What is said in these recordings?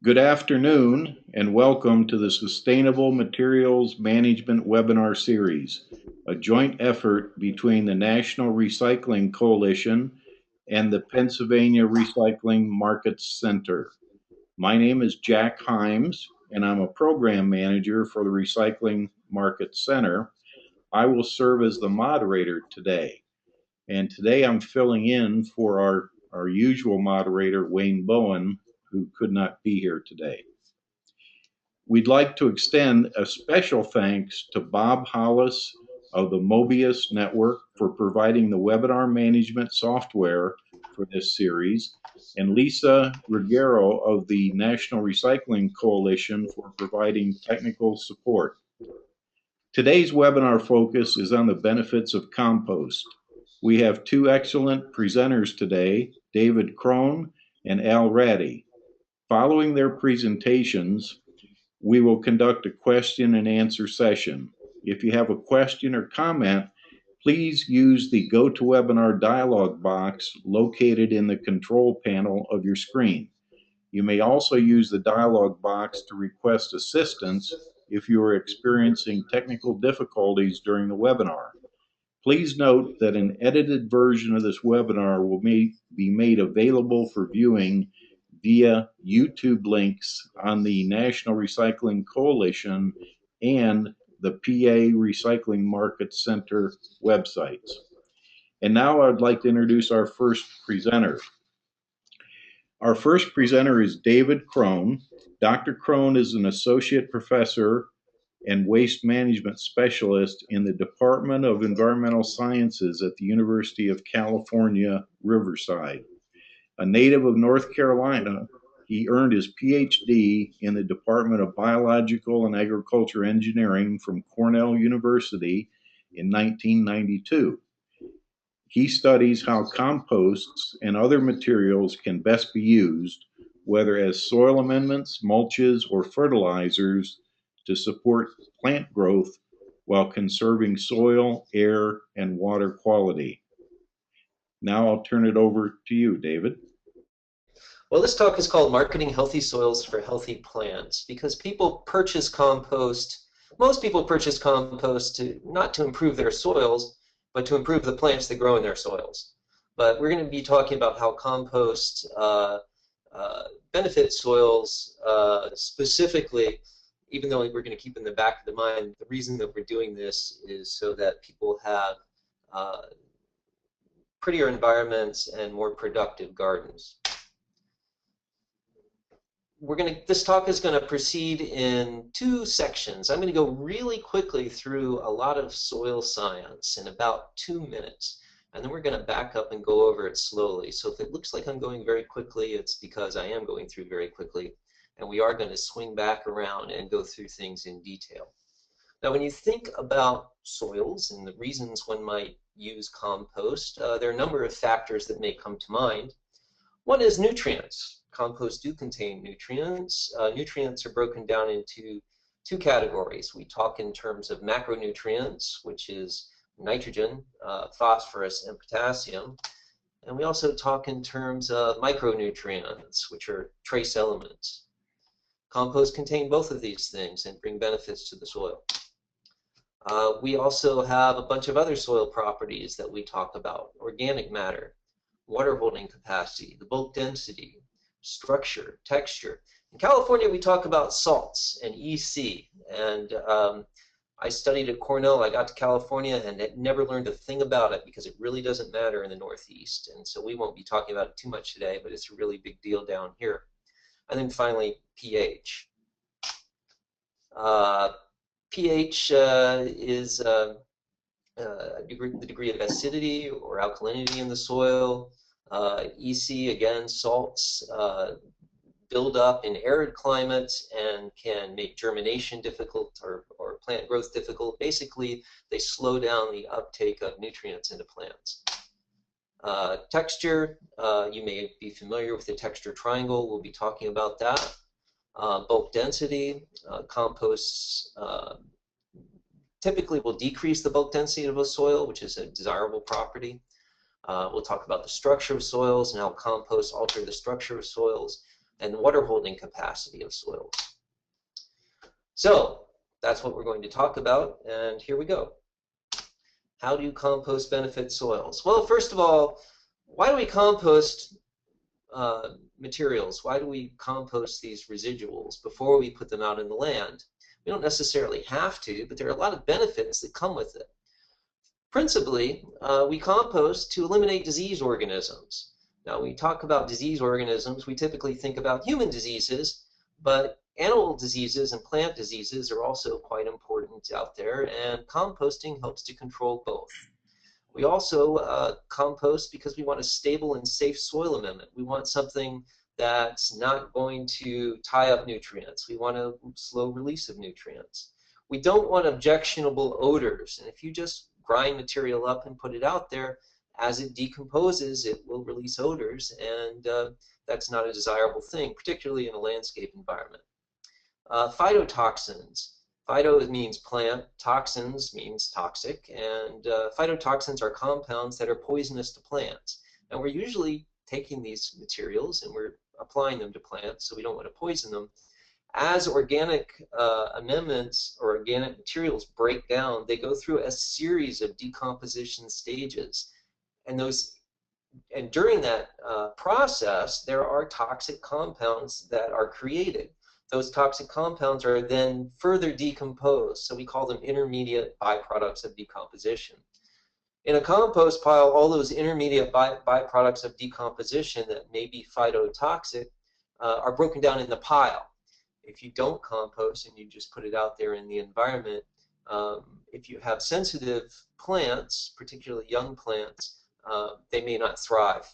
Good afternoon and welcome to the Sustainable Materials Management webinar series, a joint effort between the National Recycling Coalition and the Pennsylvania Recycling Markets Center. My name is Jack Himes and I'm a program manager for the Recycling Market Center. I will serve as the moderator today. And today I'm filling in for our usual moderator, Wayne Bowen, who could not be here today. We'd like to extend a special thanks to Bob Hollis of the Mobius Network for providing the webinar management software for this series, and Lisa Ruggiero of the National Recycling Coalition for providing technical support. Today's webinar focus is on the benefits of compost. We have two excellent presenters today, David Crone and Al Ratty. Following their presentations, we will conduct a question and answer session. If you have a question or comment, please use the GoToWebinar dialog box located in the control panel of your screen. You may also use the dialog box to request assistance if you are experiencing technical difficulties during the webinar. Please note that an edited version of this webinar will be made available for viewing via YouTube links on the National Recycling Coalition and the PA Recycling Market Center websites. And now I'd like to introduce our first presenter. Our first presenter is David Crone. Dr. Crone is an associate professor and waste management specialist in the Department of Environmental Sciences at the University of California, Riverside. A native of North Carolina, he earned his PhD in the Department of Biological and Agriculture Engineering from Cornell University in 1992. He studies how composts and other materials can best be used, whether as soil amendments, mulches, or fertilizers, to support plant growth while conserving soil, air, and water quality. Now I'll turn it over to you, David. Well, this talk is called Marketing Healthy Soils for Healthy Plants because people purchase compost. Most people purchase compost not to improve their soils, but to improve the plants that grow in their soils. But we're going to be talking about how compost benefits soils specifically, even though we're going to keep in the back of the mind, the reason that we're doing this is so that people have prettier environments and more productive gardens. This talk is going to proceed in two sections. I'm going to go really quickly through a lot of soil science in about 2 minutes, and then we're going to back up and go over it slowly. So if it looks like I'm going very quickly, it's because I am going through very quickly, and we are going to swing back around and go through things in detail. Now, when you think about soils and the reasons one might use compost, there are a number of factors that may come to mind. One is nutrients. Composts do contain nutrients. Nutrients are broken down into two categories. We talk in terms of macronutrients, which is nitrogen, phosphorus, and potassium. And we also talk in terms of micronutrients, which are trace elements. Composts contain both of these things and bring benefits to the soil. We also have a bunch of other soil properties that we talk about: organic matter, water holding capacity, the bulk density, structure, texture. In California, we talk about salts and EC. And I studied at Cornell. I got to California and never learned a thing about it because it really doesn't matter in the Northeast. And so we won't be talking about it too much today, but it's a really big deal down here. And then finally, pH. pH is the degree of acidity or alkalinity in the soil. EC, again, salts build up in arid climates and can make germination difficult or plant growth difficult. Basically, they slow down the uptake of nutrients into plants. Texture, you may be familiar with the texture triangle. We'll be talking about that. Bulk density, composts typically will decrease the bulk density of a soil, which is a desirable property. We'll talk about the structure of soils and how composts alter the structure of soils. and water holding capacity of soils. So that's what we're going to talk about, and here we go. How do compost benefit soils? Well, first of all, why do we compost materials? Why do we compost these residuals before we put them out in the land? We don't necessarily have to, but there are a lot of benefits that come with it. Principally, we compost to eliminate disease organisms. Now, when we talk about disease organisms, we typically think about human diseases, but animal diseases and plant diseases are also quite important out there, and composting helps to control both. We also compost because we want a stable and safe soil amendment. We want something that's not going to tie up nutrients. We want a slow release of nutrients. We don't want objectionable odors, and if you just grind material up and put it out there, as it decomposes, it will release odors, and that's not a desirable thing, particularly in a landscape environment. Phytotoxins. Phyto means plant, toxins means toxic, and phytotoxins are compounds that are poisonous to plants. And we're usually taking these materials and we're applying them to plants, so we don't want to poison them. As organic amendments or organic materials break down, they go through a series of decomposition stages. And during that process, there are toxic compounds that are created. Those toxic compounds are then further decomposed, so we call them intermediate byproducts of decomposition. In a compost pile, all those intermediate byproducts of decomposition that may be phytotoxic are broken down in the pile. If you don't compost and you just put it out there in the environment, if you have sensitive plants, particularly young plants, they may not thrive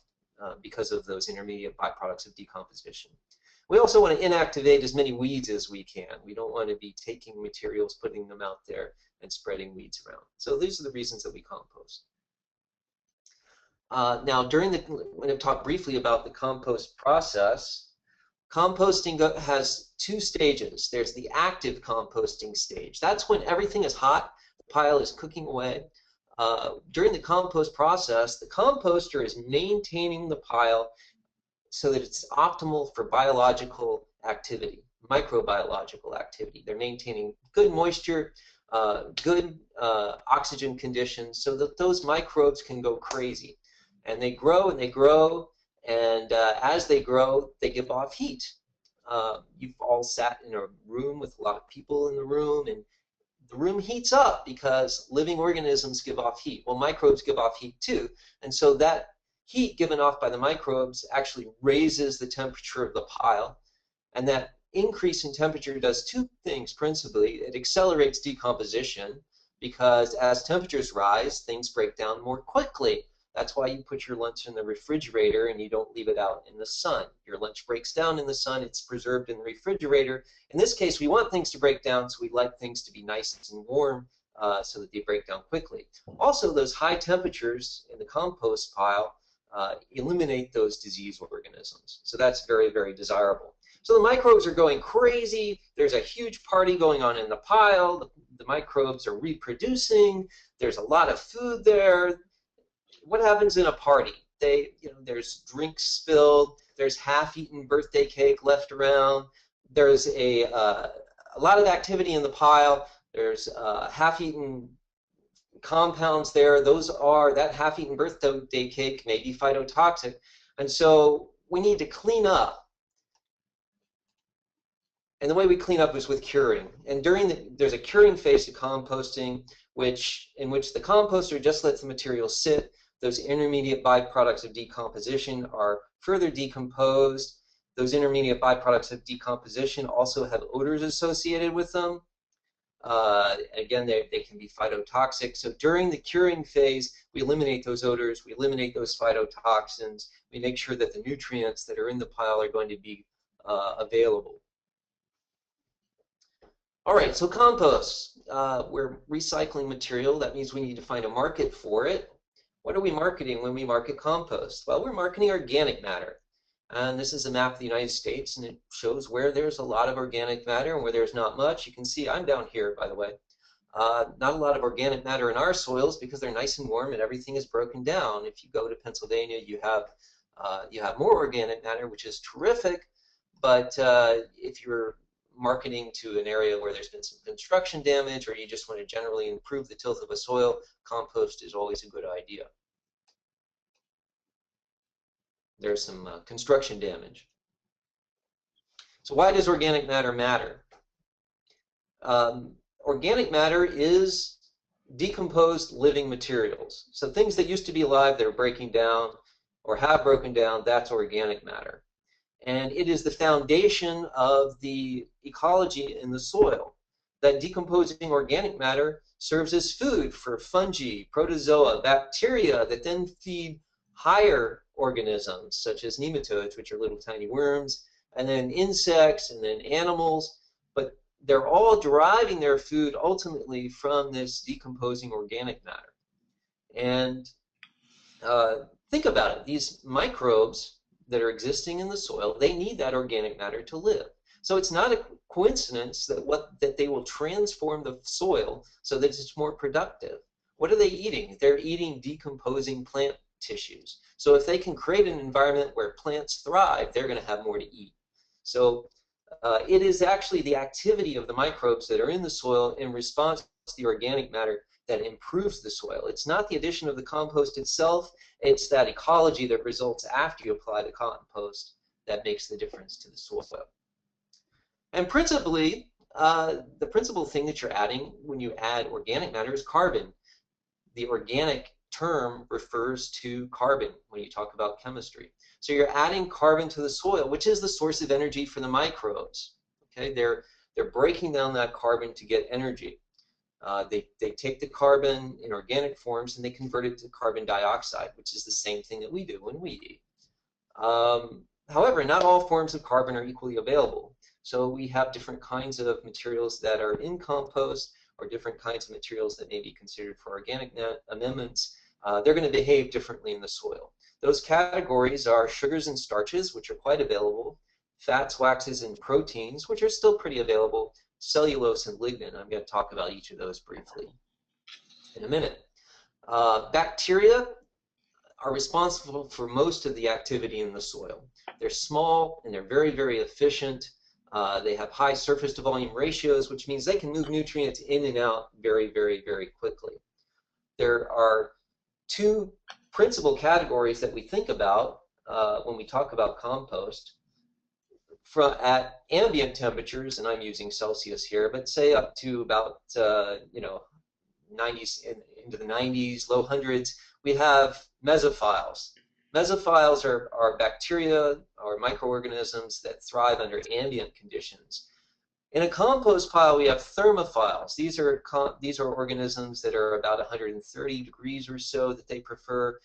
because of those intermediate byproducts of decomposition. We also want to inactivate as many weeds as we can. We don't want to be taking materials, putting them out there, and spreading weeds around. So these are the reasons that we compost. Now, I'm going to talk briefly about the compost process. Composting has two stages. There's the active composting stage. That's when everything is hot, the pile is cooking away. During the compost process, the composter is maintaining the pile so that it's optimal for biological activity, microbiological activity. They're maintaining good moisture, good oxygen conditions so that those microbes can go crazy. And they grow and they grow, and as they grow, they give off heat. You've all sat in a room with a lot of people in the room, and the room heats up because living organisms give off heat. Well, microbes give off heat too, and so that heat given off by the microbes actually raises the temperature of the pile, and that increase in temperature does two things principally. It accelerates decomposition because as temperatures rise, things break down more quickly. That's why you put your lunch in the refrigerator and you don't leave it out in the sun. Your lunch breaks down in the sun, it's preserved in the refrigerator. In this case, we want things to break down, so we like things to be nice and warm so that they break down quickly. Also, those high temperatures in the compost pile eliminate those disease organisms. So that's very, very desirable. So the microbes are going crazy. There's a huge party going on in the pile. The microbes are reproducing. There's a lot of food there. What happens in a party? There's drinks spilled. There's half-eaten birthday cake left around. There's a lot of activity in the pile. There's half-eaten compounds there. That half-eaten birthday cake may be phytotoxic, and so we need to clean up. And the way we clean up is with curing. And there's a curing phase to composting, in which the composter just lets the material sit. Those intermediate byproducts of decomposition are further decomposed. Those intermediate byproducts of decomposition also have odors associated with them. Again, they can be phytotoxic. So during the curing phase, we eliminate those odors, we eliminate those phytotoxins, we make sure that the nutrients that are in the pile are going to be available. All right, so compost. We're recycling material. That means we need to find a market for it. What are we marketing when we market compost? Well, we're marketing organic matter. And this is a map of the United States, and it shows where there's a lot of organic matter and where there's not much. You can see I'm down here, by the way. Not a lot of organic matter in our soils because they're nice and warm and everything is broken down. If you go to Pennsylvania, you have more organic matter, which is terrific, But if you're marketing to an area where there's been some construction damage, or you just want to generally improve the tilth of a soil, compost is always a good idea. There's some construction damage. So why does organic matter matter? Organic matter is decomposed living materials. So things that used to be alive that are breaking down or have broken down, that's organic matter. And it is the foundation of the ecology in the soil. That decomposing organic matter serves as food for fungi, protozoa, bacteria that then feed higher organisms such as nematodes, which are little tiny worms, and then insects, and then animals. But they're all deriving their food ultimately from this decomposing organic matter. And think about it. These microbes that are existing in the soil, they need that organic matter to live. So it's not a coincidence that they will transform the soil so that it's more productive. What are they eating? They're eating decomposing plant tissues. So if they can create an environment where plants thrive, they're going to have more to eat. So it is actually the activity of the microbes that are in the soil in response to the organic matter that improves the soil. It's not the addition of the compost itself, it's that ecology that results after you apply the compost that makes the difference to the soil. And principally, the principal thing that you're adding when you add organic matter is carbon. The organic term refers to carbon when you talk about chemistry. So you're adding carbon to the soil, which is the source of energy for the microbes. Okay, they're breaking down that carbon to get energy. They take the carbon in organic forms and they convert it to carbon dioxide, which is the same thing that we do when we eat. However, not all forms of carbon are equally available. So we have different kinds of materials that are in compost, or different kinds of materials that may be considered for organic amendments. They're going to behave differently in the soil. Those categories are sugars and starches, which are quite available, fats, waxes, and proteins, which are still pretty available, cellulose and lignin. I'm going to talk about each of those briefly in a minute. Bacteria are responsible for most of the activity in the soil. They're small and they're very, very efficient. They have high surface to volume ratios, which means they can move nutrients in and out very, very, very quickly. There are two principal categories that we think about when we talk about compost. At ambient temperatures, and I'm using Celsius here, but say up to about 90s into the 90s, low hundreds, we have mesophiles. Mesophiles are bacteria or microorganisms that thrive under ambient conditions. In a compost pile, we have thermophiles. These are organisms that are about 130 degrees or so that they prefer,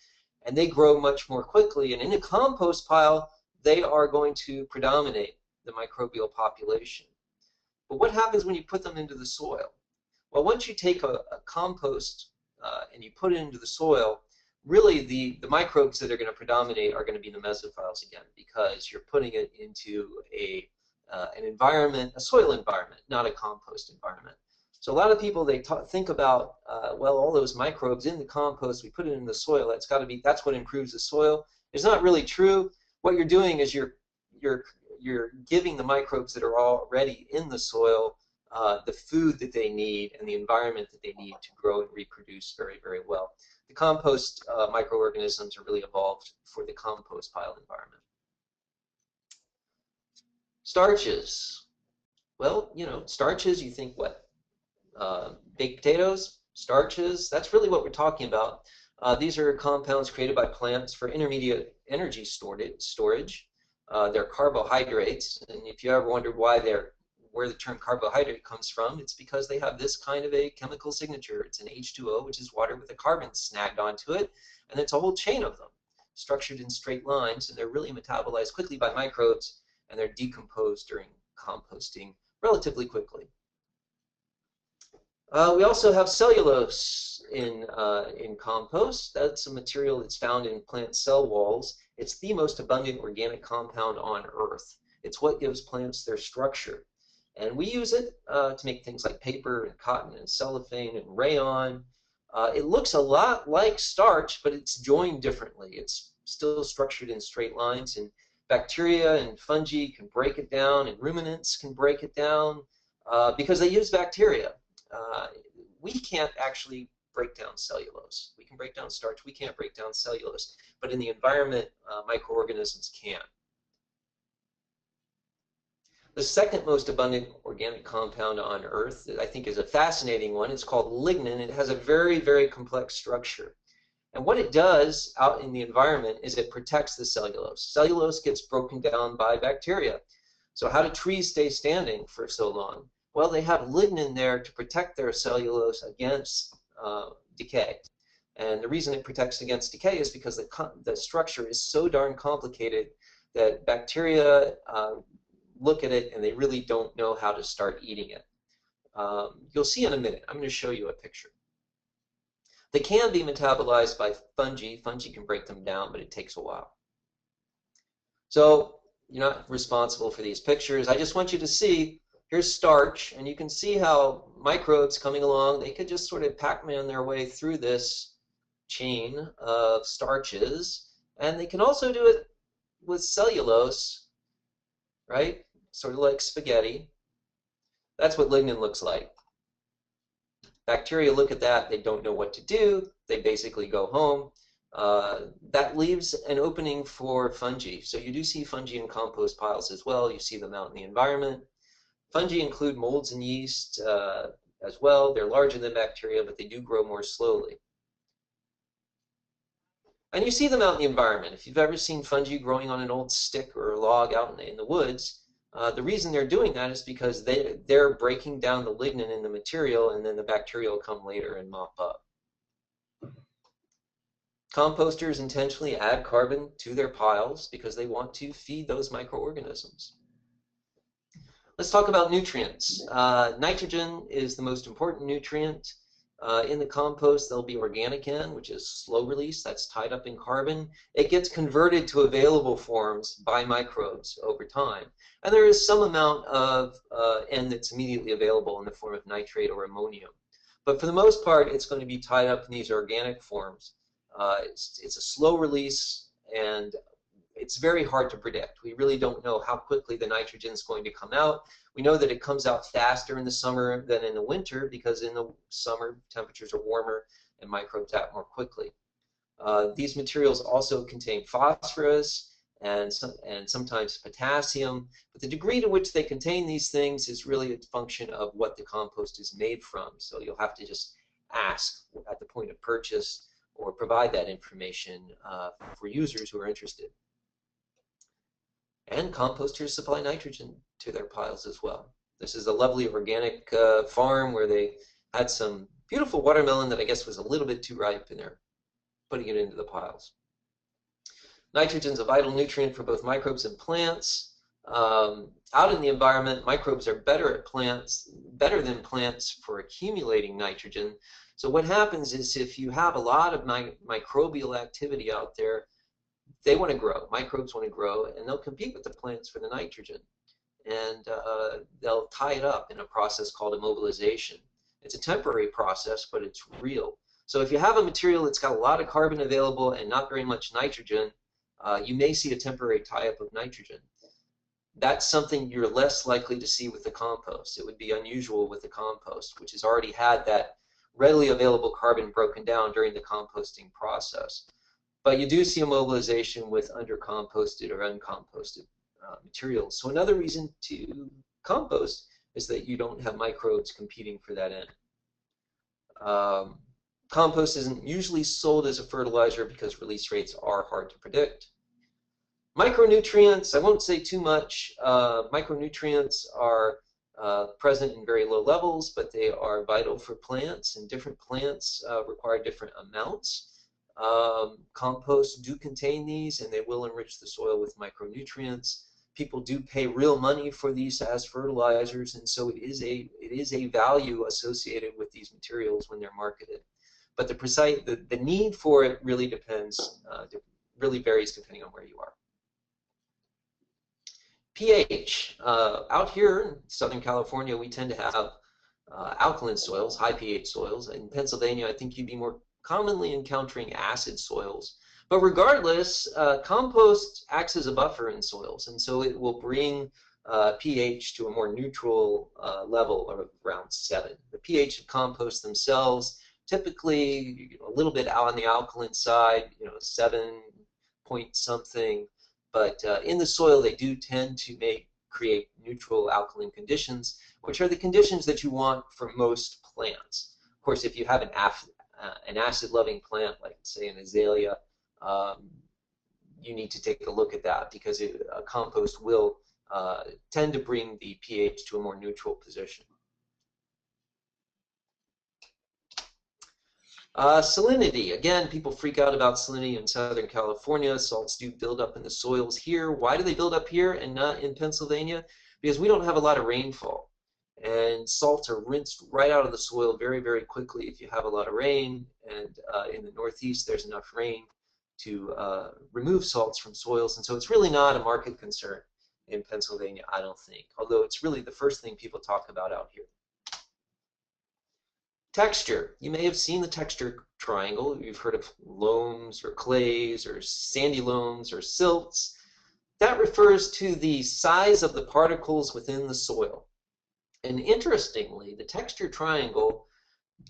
and they grow much more quickly. And in a compost pile, they are going to predominate the microbial population. But what happens when you put them into the soil? Well, once you take a compost and you put it into the soil, really the microbes that are going to predominate are going to be the mesophiles again, because you're putting it into an environment, a soil environment, not a compost environment. So a lot of people, they think about, well, all those microbes in the compost, we put it in the soil, that's what improves the soil. It's not really true. What you're doing is you're giving the microbes that are already in the soil the food that they need and the environment that they need to grow and reproduce very, very well. The compost microorganisms are really evolved for the compost pile environment. Starches. Well, starches, you think what? Baked potatoes, starches, that's really what we're talking about. These are compounds created by plants for intermediate energy storage. They're carbohydrates, and if you ever wondered where the term carbohydrate comes from, it's because they have this kind of a chemical signature. It's an H2O, which is water with a carbon snagged onto it, and it's a whole chain of them, structured in straight lines, and they're really metabolized quickly by microbes, and they're decomposed during composting relatively quickly. We also have cellulose in compost. That's a material that's found in plant cell walls. It's the most abundant organic compound on Earth. It's what gives plants their structure. And we use it to make things like paper and cotton and cellophane and rayon. It looks a lot like starch, but it's joined differently. It's still structured in straight lines. And Bacteria and fungi can break it down, and ruminants can break it down because they use bacteria. We can't actually break down cellulose. We can break down starch. We can't break down cellulose. But in the environment, microorganisms can. The second most abundant organic compound on Earth that I think is a fascinating one. It's called lignin. It has a very, very complex structure. And what it does out in the environment is it protects the cellulose. Cellulose gets broken down by bacteria. So how do trees stay standing for so long? Well, they have lignin there to protect their cellulose against decay. And the reason it protects against decay is because the structure is so darn complicated that bacteria look at it and they really don't know how to start eating it. You'll see in a minute. I'm going to show you a picture. They can be metabolized by fungi. Fungi can break them down, but it takes a while. So you're not responsible for these pictures. I just want you to see, here's starch, and you can see how microbes coming along, they could just sort of Pac-Man their way through this chain of starches, and they can also do it with cellulose, right? Sort of like spaghetti. That's what lignin looks like. Bacteria look at that, they don't know what to do, they basically go home. That leaves an opening for fungi. So you do see fungi in compost piles as well. You see them out in the environment. Fungi include molds and yeast as well. They're larger than bacteria, but they do grow more slowly. And you see them out in the environment. If you've ever seen fungi growing on an old stick or a log out in the woods, the reason they're doing that is because they're breaking down the lignin in the material, and then the bacteria will come later and mop up. Composters intentionally add carbon to their piles because they want to feed those microorganisms. Let's talk about nutrients. Nitrogen is the most important nutrient. In the compost, there'll be organic N, which is slow release, that's tied up in carbon. It gets converted to available forms by microbes over time. And there is some amount of N that's immediately available in the form of nitrate or ammonium. But for the most part, it's going to be tied up in these organic forms. It's a slow release, and it's very hard to predict. We really don't know how quickly the nitrogen is going to come out. We know that it comes out faster in the summer than in the winter because in the summer temperatures are warmer and microbes act more quickly. These materials also contain phosphorus and sometimes potassium, but the degree to which they contain these things is really a function of what the compost is made from. So you'll have to just ask at the point of purchase or provide that information for users who are interested. And composters supply nitrogen to their piles as well. This is a lovely organic farm where they had some beautiful watermelon that I guess was a little bit too ripe, and they're putting it into the piles. Nitrogen is a vital nutrient for both microbes and plants. Out in the environment, microbes are better than plants for accumulating nitrogen. So what happens is if you have a lot of microbial activity out there, they want to grow. Microbes want to grow, and they'll compete with the plants for the nitrogen. And they'll tie it up in a process called immobilization. It's a temporary process, but it's real. So if you have a material that's got a lot of carbon available and not very much nitrogen, you may see a temporary tie-up of nitrogen. That's something you're less likely to see with the compost. It would be unusual with the compost, which has already had that readily available carbon broken down during the composting process. But you do see immobilization with undercomposted or uncomposted materials. So another reason to compost is that you don't have microbes competing for that end. Compost isn't usually sold as a fertilizer because release rates are hard to predict. Micronutrients, I won't say too much. Micronutrients are present in very low levels, but they are vital for plants, and different plants require different amounts. Composts do contain these, and they will enrich the soil with micronutrients. People do pay real money for these as fertilizers, and so it is a value associated with these materials when they're marketed. But the need for it really depends, really varies depending on where you are. pH. Out here in Southern California, we tend to have alkaline soils, high pH soils. In Pennsylvania, I think you'd be more commonly encountering acid soils. But regardless, compost acts as a buffer in soils, and so it will bring pH to a more neutral level of around 7. The pH of compost themselves, typically a little bit out on the alkaline side, 7 point something, but in the soil they do tend to create neutral alkaline conditions, which are the conditions that you want for most plants. Of course, if you have an acid-loving plant, like say an azalea, you need to take a look at that, because a compost will tend to bring the pH to a more neutral position. Salinity. Again, people freak out about salinity in Southern California. Salts do build up in the soils here. Why do they build up here and not in Pennsylvania? Because we don't have a lot of rainfall. And salts are rinsed right out of the soil very, very quickly if you have a lot of rain. And in the Northeast, there's enough rain to remove salts from soils. And so it's really not a market concern in Pennsylvania, I don't think. Although it's really the first thing people talk about out here. Texture. You may have seen the texture triangle. You've heard of loams or clays or sandy loams or silts. That refers to the size of the particles within the soil. And interestingly, the texture triangle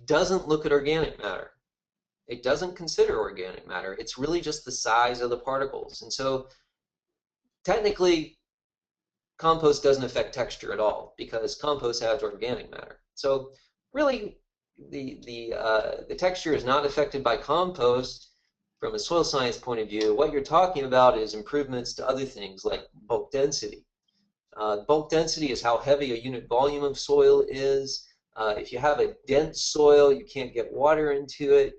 doesn't look at organic matter. It doesn't consider organic matter. It's really just the size of the particles. And so technically, compost doesn't affect texture at all, because compost has organic matter. So really, the texture is not affected by compost from a soil science point of view. What you're talking about is improvements to other things like bulk density. Bulk density is how heavy a unit volume of soil is. If you have a dense soil, you can't get water into it.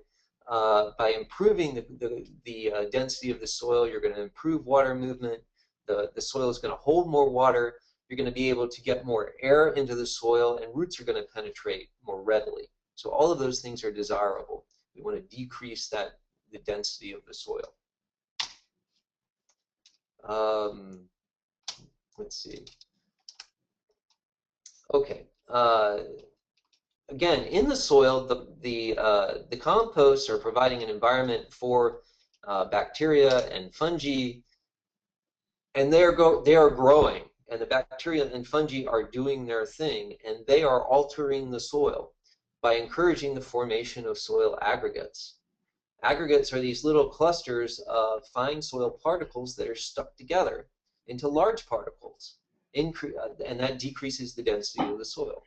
By improving the density of the soil, you're going to improve water movement. The soil is going to hold more water. You're going to be able to get more air into the soil, and roots are going to penetrate more readily. So all of those things are desirable. We want to decrease the density of the soil. Let's see. Okay. Again, in the soil, the composts are providing an environment for bacteria and fungi, and they are growing, and the bacteria and fungi are doing their thing, and they are altering the soil by encouraging the formation of soil aggregates. Aggregates are these little clusters of fine soil particles that are stuck together into large particles, and that decreases the density of the soil.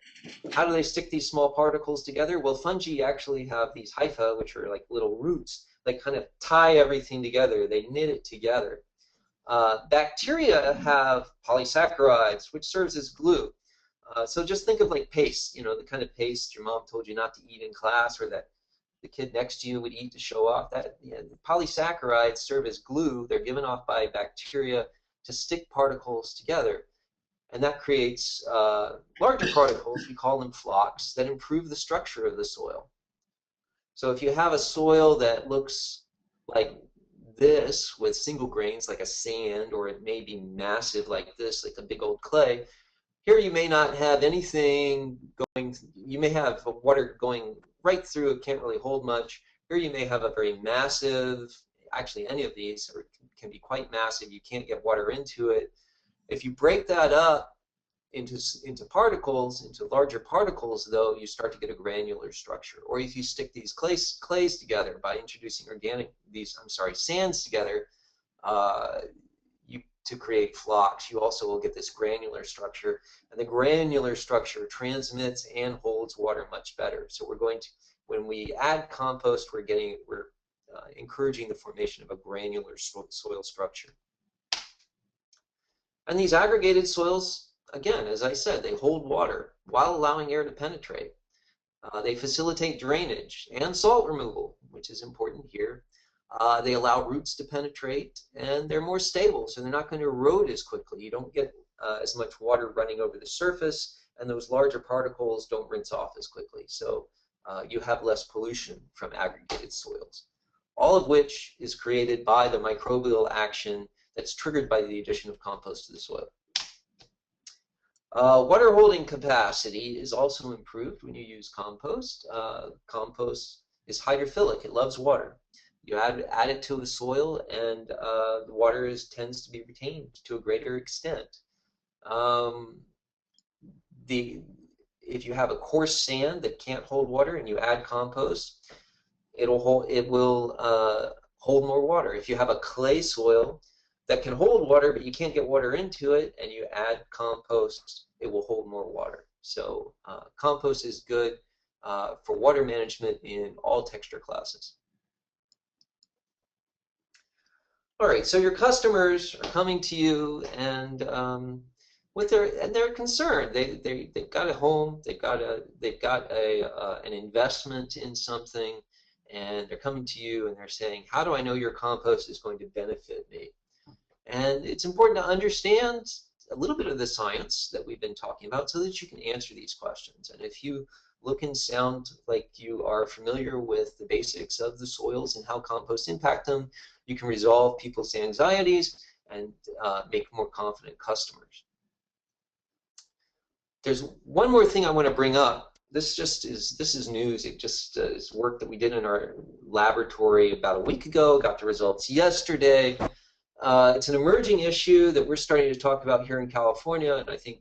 How do they stick these small particles together? Well, fungi actually have these hyphae, which are like little roots that kind of tie everything together. They knit it together. Bacteria have polysaccharides, which serves as glue. So just think of like paste, the kind of paste your mom told you not to eat in class, or that the kid next to you would eat to show off. The polysaccharides serve as glue. They're given off by bacteria to stick particles together. And that creates larger particles, we call them flocks, that improve the structure of the soil. So if you have a soil that looks like this with single grains, like a sand, or it may be massive like this, like a big old clay, here you may not have anything going, you may have water going right through, it can't really hold much. Here you may have a very massive, actually any of these can be quite massive, you can't get water into it. If you break that up into particles, into larger particles, though, you start to get a granular structure. Or if you stick these clays together by introducing sands together to create flocks, you also will get this granular structure. And the granular structure transmits and holds water much better. So when we add compost, we're encouraging the formation of a granular soil structure. And these aggregated soils, again, as I said, they hold water while allowing air to penetrate. They facilitate drainage and salt removal, which is important here. They allow roots to penetrate, and they're more stable, so they're not going to erode as quickly. You don't get as much water running over the surface, and those larger particles don't rinse off as quickly. So you have less pollution from aggregated soils, all of which is created by the microbial action that's triggered by the addition of compost to the soil. Water holding capacity is also improved when you use compost. Compost is hydrophilic, it loves water. You add it to the soil, and the water tends to be retained to a greater extent. Um, the if you have a coarse sand that can't hold water and you add compost, it will hold more water. If you have a clay soil that can hold water but you can't get water into it and you add compost, it will hold more water. So compost is good for water management in all texture classes. All right, so your customers are coming to you and they're concerned. They've got a home, they've got an investment in something, and they're coming to you and they're saying, "How do I know your compost is going to benefit me?" And it's important to understand a little bit of the science that we've been talking about so that you can answer these questions. And if you look and sound like you are familiar with the basics of the soils and how compost impact them, you can resolve people's anxieties and make more confident customers. There's one more thing I want to bring up. This is news. It just is work that we did in our laboratory about a week ago. Got the results yesterday. It's an emerging issue that we're starting to talk about here in California, and I think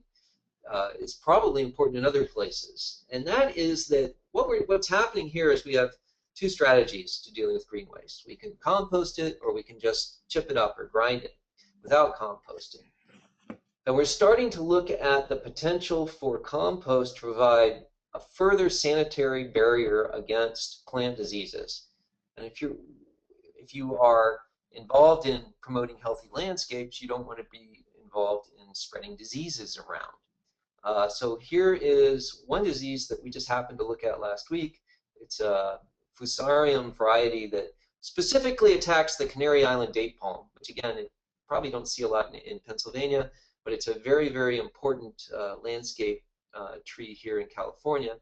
it's probably important in other places. And that is that what's happening here is we have two strategies to dealing with green waste. We can compost it, or we can just chip it up or grind it without composting. And we're starting to look at the potential for compost to provide a further sanitary barrier against plant diseases. And if you are involved in promoting healthy landscapes, you don't want to be involved in spreading diseases around. So here is one disease that we just happened to look at last week. It's a Fusarium variety that specifically attacks the Canary Island date palm, which again, you probably don't see a lot in Pennsylvania, but it's a very, very important landscape tree here in California.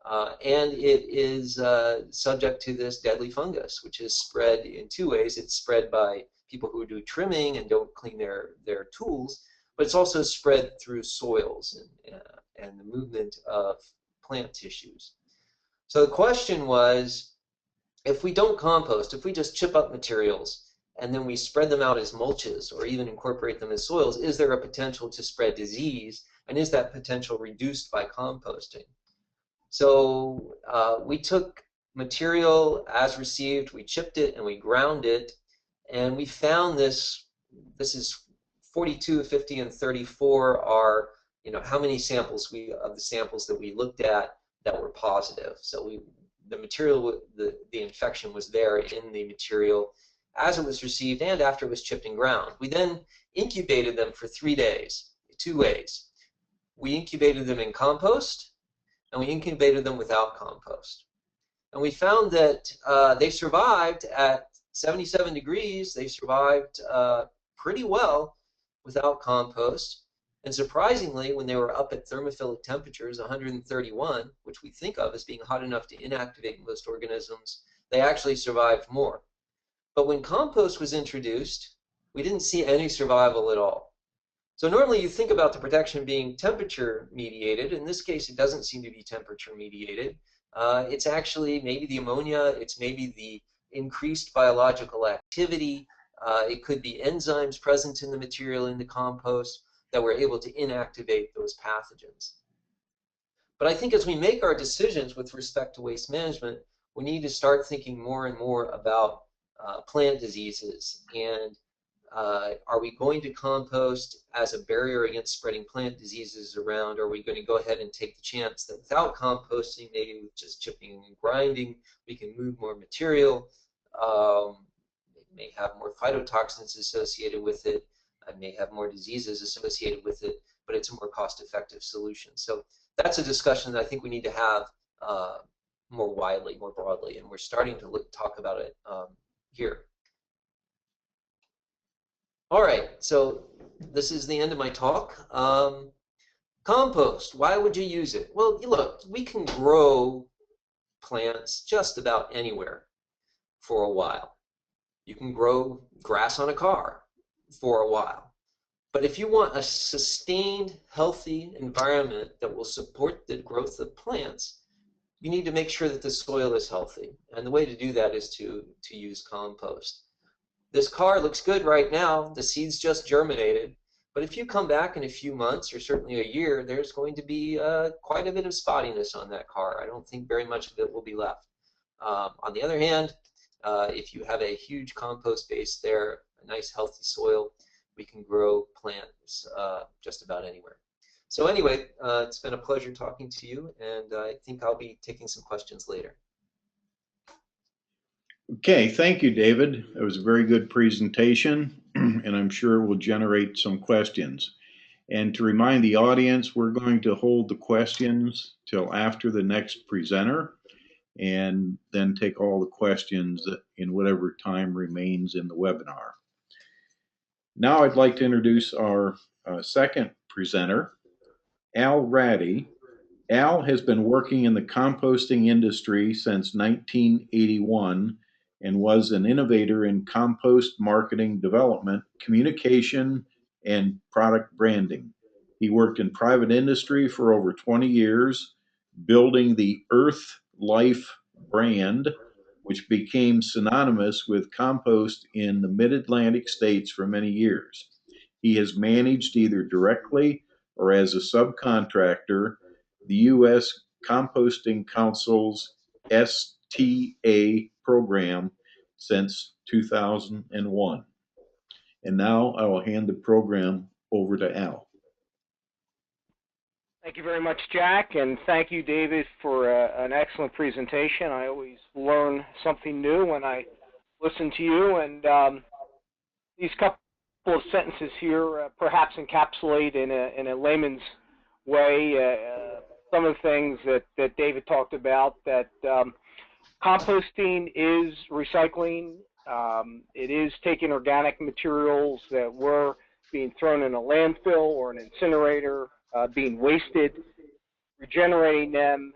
And it is subject to this deadly fungus, which is spread in two ways. It's spread by people who do trimming and don't clean their tools, but it's also spread through soils and the movement of plant tissues. So the question was, if we don't compost, if we just chip up materials and then we spread them out as mulches or even incorporate them as soils, is there a potential to spread disease? And is that potential reduced by composting? So we took material as received, we chipped it and we ground it, and we found this is 42, 50, and 34 are, how many samples of the samples that we looked at that were positive. So the material, the infection was there in the material as it was received and after it was chipped and ground. We then incubated them for 3 days, two ways. We incubated them in compost, and we incubated them without compost. And we found that they survived at 77 degrees. They survived pretty well without compost. And surprisingly, when they were up at thermophilic temperatures, 131, which we think of as being hot enough to inactivate most organisms, they actually survived more. But when compost was introduced, we didn't see any survival at all. So normally you think about the protection being temperature mediated. In this case, it doesn't seem to be temperature mediated. It's actually maybe the ammonia, it's maybe the increased biological activity. It could be enzymes present in the material in the compost that were able to inactivate those pathogens. But I think as we make our decisions with respect to waste management, we need to start thinking more and more about plant diseases. And are we going to compost as a barrier against spreading plant diseases around? Or are we going to go ahead and take the chance that without composting, maybe with just chipping and grinding, we can move more material? It may have more phytotoxins associated with it. It may have more diseases associated with it, but it's a more cost-effective solution. So that's a discussion that I think we need to have more widely, more broadly, and we're starting to talk about it here. All right, so this is the end of my talk. Compost, why would you use it? Well, look, we can grow plants just about anywhere for a while. You can grow grass on a car for a while. But if you want a sustained, healthy environment that will support the growth of plants, you need to make sure that the soil is healthy. And the way to do that is to use compost. This car looks good right now. The seeds just germinated. But if you come back in a few months or certainly a year, there's going to be quite a bit of spottiness on that car. I don't think very much of it will be left. On the other hand, if you have a huge compost base there, a nice healthy soil, we can grow plants just about anywhere. So anyway, it's been a pleasure talking to you, and I think I'll be taking some questions later. Okay, thank you, David. That was a very good presentation, and I'm sure it will generate some questions. And to remind the audience, we're going to hold the questions till after the next presenter and then take all the questions in whatever time remains in the webinar. Now I'd like to introduce our second presenter, Al Ratty. Al has been working in the composting industry since 1981 and was an innovator in compost marketing development, communication, and product branding. He worked in private industry for over 20 years, building the Earth Life brand, which became synonymous with compost in the mid Atlantic states for many years. He has managed either directly or as a subcontractor the U.S. Composting Council's STA program since 2001. And now I will hand the program over to Al. Thank you very much, Jack, and thank you, David, for an excellent presentation. I always learn something new when I listen to you, and these couple of sentences here perhaps encapsulate in a layman's way some of the things that David talked about, that composting is recycling. It is taking organic materials that were being thrown in a landfill or an incinerator, being wasted, regenerating them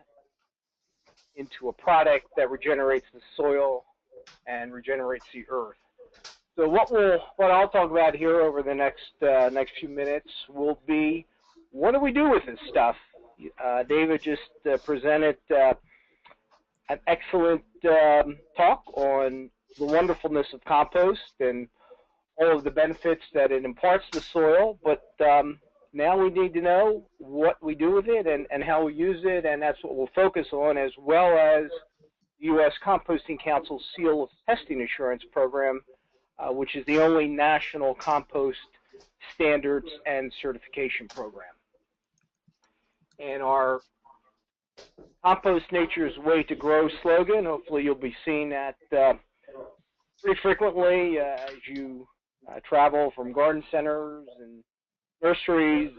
into a product that regenerates the soil and regenerates the earth. So what I'll talk about here over the next few minutes will be, what do we do with this stuff? David just presented an excellent talk on the wonderfulness of compost and all of the benefits that it imparts to the soil, but now we need to know what we do with it and how we use it, and that's what we'll focus on, as well as the U.S. Composting Council Seal of Testing Assurance Program, which is the only national compost standards and certification program. And our Compost Nature's Way to Grow slogan, hopefully you'll be seeing that pretty frequently as you travel from garden centers and nurseries,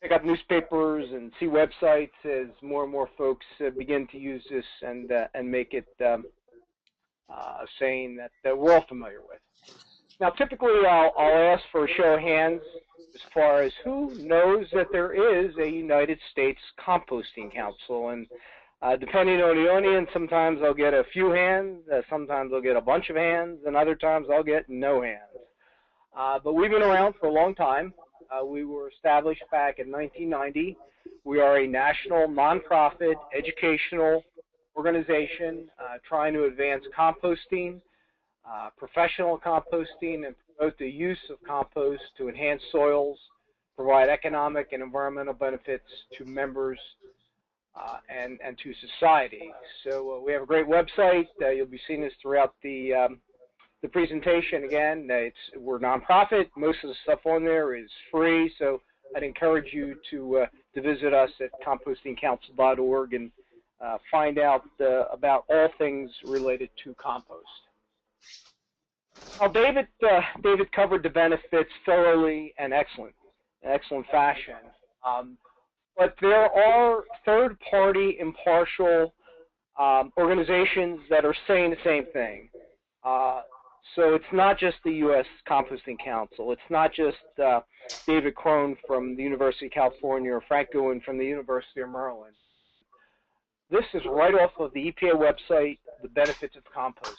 pick up newspapers and see websites as more and more folks begin to use this and make it a saying that we're all familiar with. Now, typically I'll ask for a show of hands as far as who knows that there is a United States Composting Council. And depending on the audience, sometimes I'll get a few hands, sometimes I'll get a bunch of hands, and other times I'll get no hands. But we've been around for a long time. We were established back in 1990. We are a national nonprofit educational organization trying to advance composting, professional composting, and promote the use of compost to enhance soils, provide economic and environmental benefits to members and to society. So we have a great website. You'll be seeing this throughout the presentation. Again, we're nonprofit. Most of the stuff on there is free, so I'd encourage you to visit us at compostingcouncil.org and find out about all things related to compost. Well, David covered the benefits thoroughly and excellent fashion. But there are third-party impartial organizations that are saying the same thing. So it's not just the U.S. Composting Council. It's not just David Crone from the University of California or Frank Gowen from the University of Maryland. This is right off of the EPA website, the benefits of compost,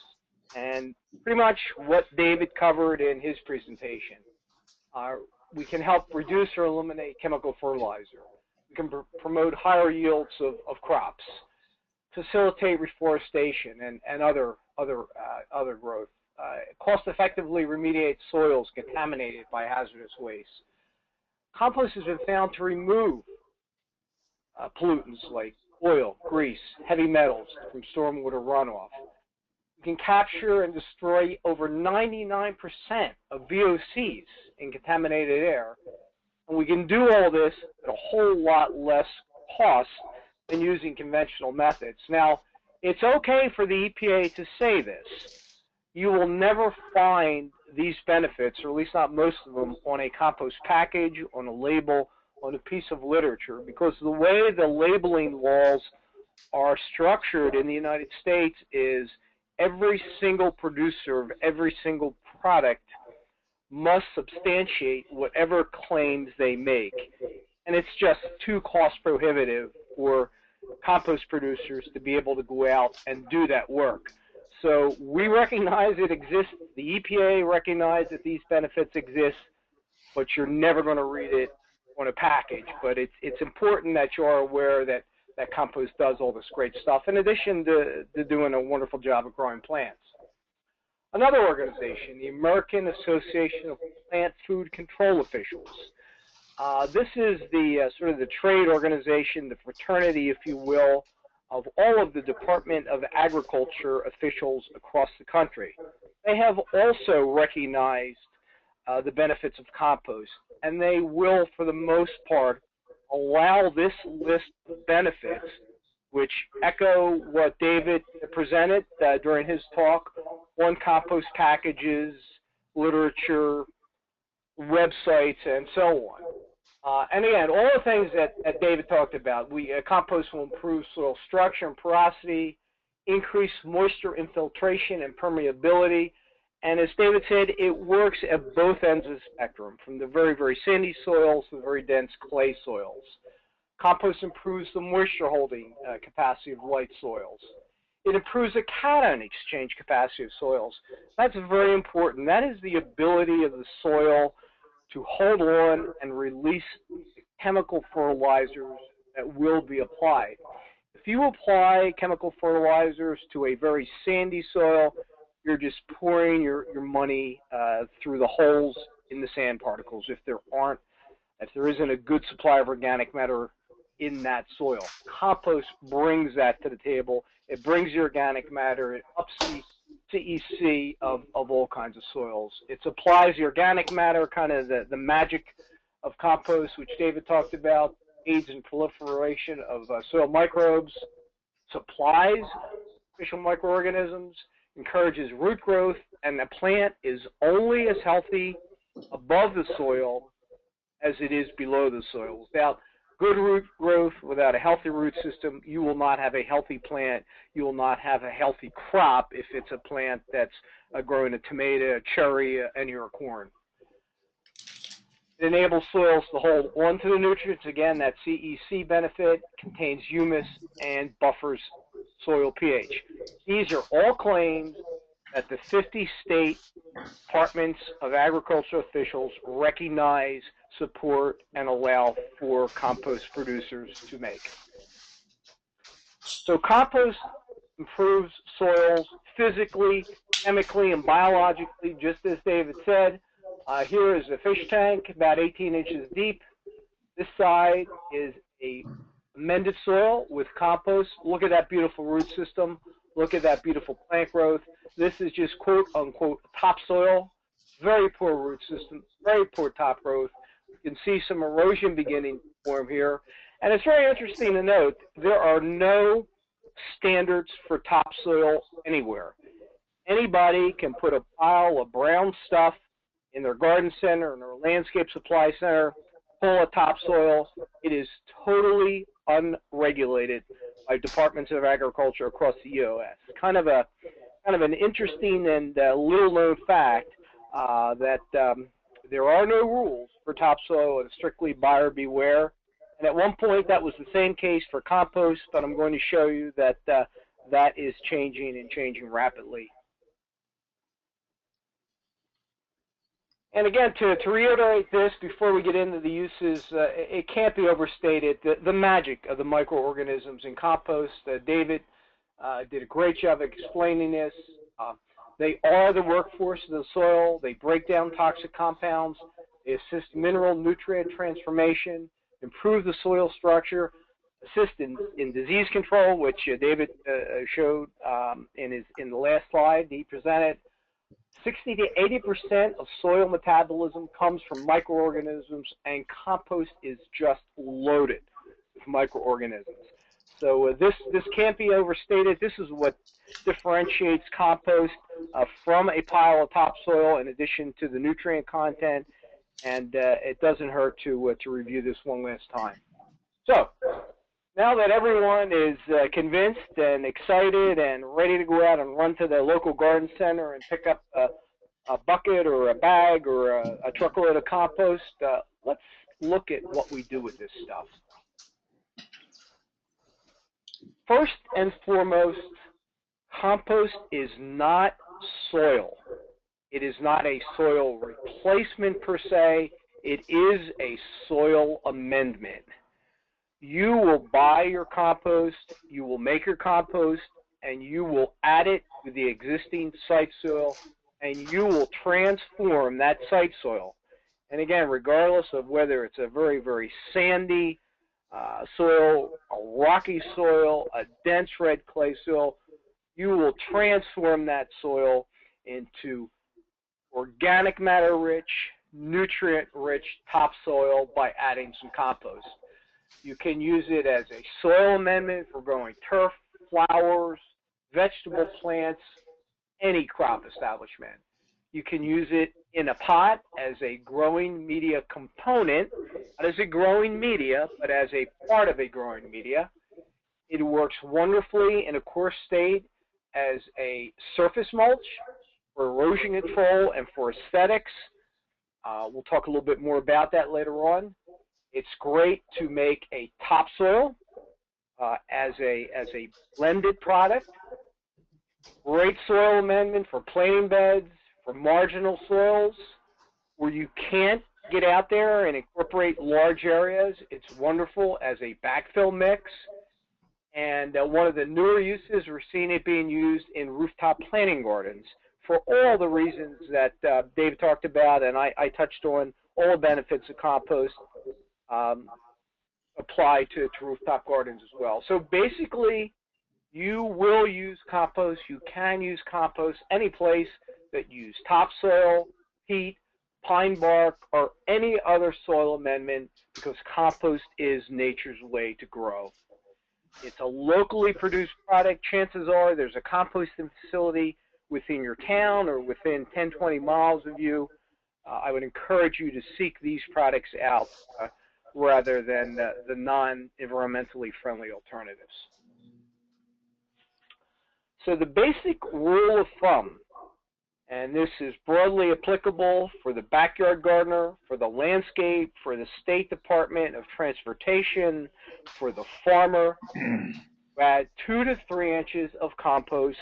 and pretty much what David covered in his presentation. We can help reduce or eliminate chemical fertilizer. We can promote higher yields of crops, facilitate reforestation and other growth. Cost effectively remediate soils contaminated by hazardous waste. Compost has been found to remove pollutants like oil, grease, heavy metals from stormwater runoff. We can capture and destroy over 99% of VOCs in contaminated air, and we can do all this at a whole lot less cost than using conventional methods. Now, it's okay for the EPA to say this. You will never find these benefits, or at least not most of them, on a compost package, on a label, on a piece of literature, because the way the labeling laws are structured in the United States is every single producer of every single product must substantiate whatever claims they make. And it's just too cost prohibitive for compost producers to be able to go out and do that work. So we recognize it exists. The EPA recognizes that these benefits exist, but you're never going to read it on a package. But it's important that you are aware that compost does all this great stuff, in addition to doing a wonderful job of growing plants. Another organization, the American Association of Plant Food Control Officials. This is the sort of the trade organization, the fraternity, if you will, of all of the Department of Agriculture officials across the country. They have also recognized the benefits of compost, and they will, for the most part, allow this list of benefits, which echo what David presented during his talk on compost packages, literature, websites, and so on. And again, all the things that David talked about, compost will improve soil structure and porosity, increase moisture infiltration and permeability, and as David said, it works at both ends of the spectrum, from the very, very sandy soils to the very dense clay soils. Compost improves the moisture holding capacity of light soils. It improves the cation exchange capacity of soils. That's very important. That is the ability of the soil to hold on and release chemical fertilizers that will be applied. If you apply chemical fertilizers to a very sandy soil, you're just pouring your money through the holes in the sand particles if there isn't a good supply of organic matter in that soil. Compost brings that to the table. It brings the organic matter. It ups the CEC of all kinds of soils. It supplies the organic matter, kind of the magic of compost, which David talked about, aids in proliferation of soil microbes, supplies beneficial microorganisms, encourages root growth, and the plant is only as healthy above the soil as it is below the soil. Without good root growth, without a healthy root system, you will not have a healthy plant. You will not have a healthy crop if it's a plant that's growing a tomato, a cherry, any or a corn. It enables soils to hold on to the nutrients. Again, that CEC benefit contains humus and buffers soil pH. These are all claims that the 50 state departments of agriculture officials recognize, support, and allow for compost producers to make. So compost improves soils physically, chemically, and biologically, just as David said. Here is a fish tank about 18 inches deep. This side is a amended soil with compost. Look at that beautiful root system. Look at that beautiful plant growth. This is just quote unquote topsoil. Very poor root system, very poor top growth. You can see some erosion beginning to form here. And it's very interesting to note there are no standards for topsoil anywhere. Anybody can put a pile of brown stuff in their garden center, in their landscape supply center, full of topsoil. It is totally unregulated by departments of agriculture across the U.S. Kind of an interesting and little-known fact that there are no rules for topsoil. It's strictly buyer beware. And at one point, that was the same case for compost, but I'm going to show you that that is changing and changing rapidly. And again, to reiterate this before we get into the uses, it can't be overstated, the magic of the microorganisms in compost. David did a great job explaining this. They are the workforce of the soil. They break down toxic compounds. They assist mineral nutrient transformation, improve the soil structure, assist in disease control, which David showed in the last slide he presented. 60 to 80% of soil metabolism comes from microorganisms, and compost is just loaded with microorganisms. So this can't be overstated. This is what differentiates compost from a pile of topsoil, in addition to the nutrient content. And it doesn't hurt to review this one last time. So now that everyone is convinced and excited and ready to go out and run to the local garden center and pick up a bucket or a bag or a truckload of compost, let's look at what we do with this stuff. First and foremost, compost is not soil. It is not a soil replacement per se. It is a soil amendment. You will buy your compost, you will make your compost, and you will add it to the existing site soil, and you will transform that site soil. And again, regardless of whether it's a very, very sandy soil, a rocky soil, a dense red clay soil, you will transform that soil into organic matter rich, nutrient rich topsoil by adding some compost. You can use it as a soil amendment for growing turf, flowers, vegetable plants, any crop establishment. You can use it in a pot as a growing media component, not as a growing media, but as a part of a growing media. It works wonderfully in a coarse state as a surface mulch for erosion control and for aesthetics. We'll talk a little bit more about that later on. It's great to make a topsoil as a blended product. Great soil amendment for planting beds, for marginal soils where you can't get out there and incorporate large areas. It's wonderful as a backfill mix. And one of the newer uses, we're seeing it being used in rooftop planting gardens for all the reasons that Dave talked about, and I touched on. All the benefits of compost apply to rooftop gardens as well. So basically, you will use compost. You can use compost any place that use topsoil, peat, pine bark, or any other soil amendment, because compost is nature's way to grow. It's a locally produced product. Chances are there's a composting facility within your town or within 10, 20 miles of you. I would encourage you to seek these products out rather than the non-environmentally friendly alternatives. So the basic rule of thumb, and this is broadly applicable for the backyard gardener, for the landscape, for the State Department of Transportation, for the farmer, add 2 to 3 inches of compost,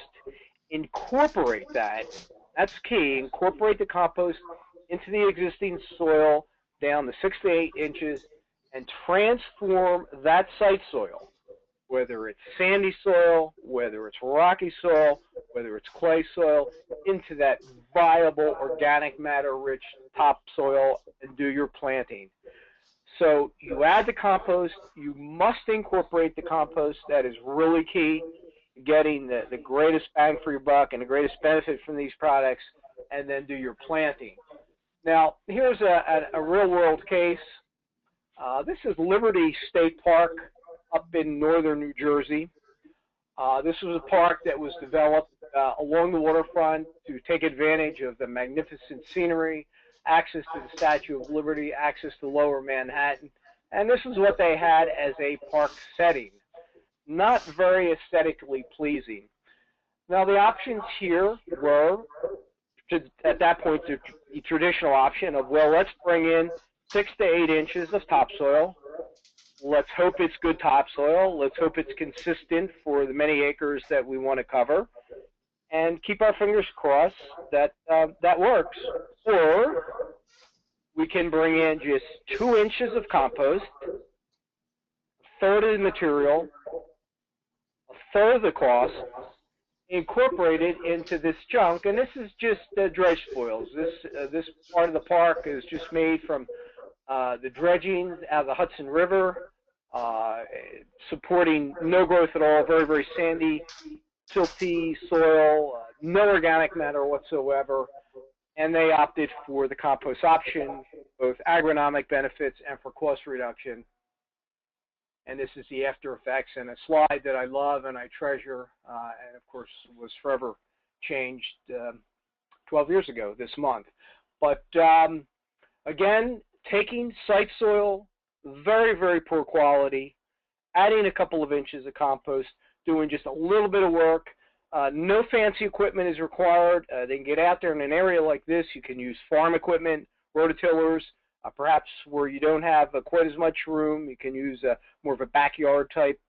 incorporate that, that's key, incorporate the compost into the existing soil down to 6 to 8 inches and transform that site soil, whether it's sandy soil, whether it's rocky soil, whether it's clay soil, into that viable organic matter rich topsoil and do your planting. So you add the compost, you must incorporate the compost. That is really key, getting the greatest bang for your buck and the greatest benefit from these products, and then do your planting. Now, here's a real-world case. This is Liberty State Park up in northern New Jersey. This was a park that was developed along the waterfront to take advantage of the magnificent scenery, access to the Statue of Liberty, access to Lower Manhattan, and this is what they had as a park setting. Not very aesthetically pleasing. Now the options here were, at that point, the traditional option of, well, let's bring in 6 to 8 inches of topsoil. Let's hope it's good topsoil. Let's hope it's consistent for the many acres that we want to cover, and keep our fingers crossed that that works. Or we can bring in just 2 inches of compost, a third of the material, a third of the cost incorporated into this junk, and this is just dredge spoils. This part of the park is just made from the dredging out of the Hudson River, supporting no growth at all, very, very sandy, silty soil, no organic matter whatsoever, and they opted for the compost option, both agronomic benefits and for cost reduction. And this is the after effects, and a slide that I love and I treasure, and of course was forever changed 12 years ago this month. But again, taking site soil, very, very poor quality, adding a couple of inches of compost, doing just a little bit of work. No fancy equipment is required. They can get out there in an area like this. You can use farm equipment, rototillers, perhaps where you don't have quite as much room. You can use more of a backyard type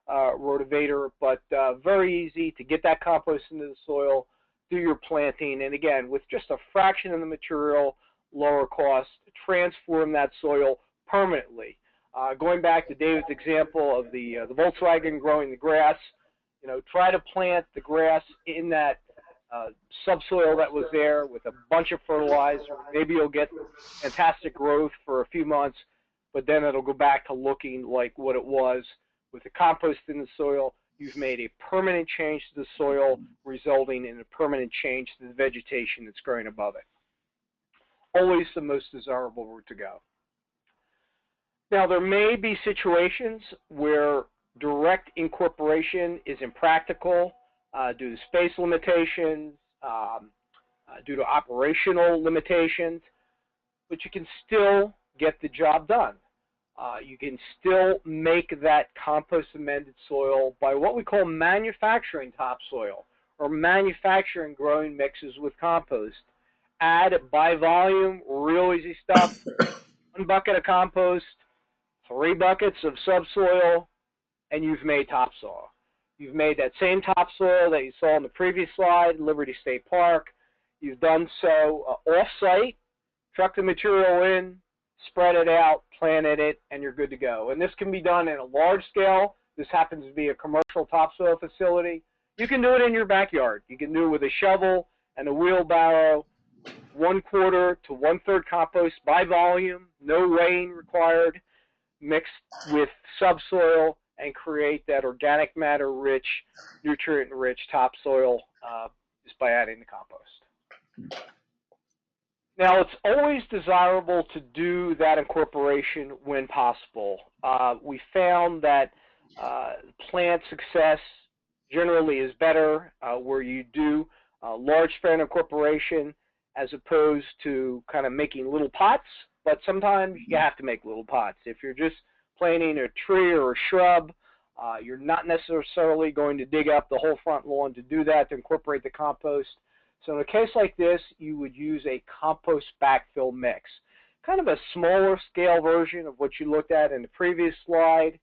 rotavator, but very easy to get that compost into the soil, do your planting, and again, with just a fraction of the material, lower cost, transform that soil permanently. Going back to David's example of the Volkswagen growing the grass, you know, try to plant the grass in that subsoil that was there with a bunch of fertilizer. Maybe you'll get fantastic growth for a few months, but then it'll go back to looking like what it was. With the compost in the soil, you've made a permanent change to the soil, resulting in a permanent change to the vegetation that's growing above it. Always the most desirable route to go. Now, there may be situations where direct incorporation is impractical due to space limitations, due to operational limitations, but you can still get the job done. You can still make that compost amended soil by what we call manufacturing topsoil or manufacturing growing mixes with compost. Add by volume, real easy stuff, 1 bucket of compost, 3 buckets of subsoil, and you've made topsoil. You've made that same topsoil that you saw in the previous slide, Liberty State Park. You've done so off-site, truck the material in, spread it out, planted it, and you're good to go. And this can be done in a large scale. This happens to be a commercial topsoil facility. You can do it in your backyard. You can do it with a shovel and a wheelbarrow, 1/4 to 1/3 compost by volume, no weighing required, mixed with subsoil, and create that organic matter rich, nutrient rich topsoil just by adding the compost. Now, it's always desirable to do that incorporation when possible. We found that plant success generally is better where you do large span incorporation as opposed to kind of making little pots, but sometimes you have to make little pots. If you're just planting a tree or a shrub, you're not necessarily going to dig up the whole front lawn to do that, to incorporate the compost. So in a case like this, you would use a compost backfill mix, kind of a smaller scale version of what you looked at in the previous slide.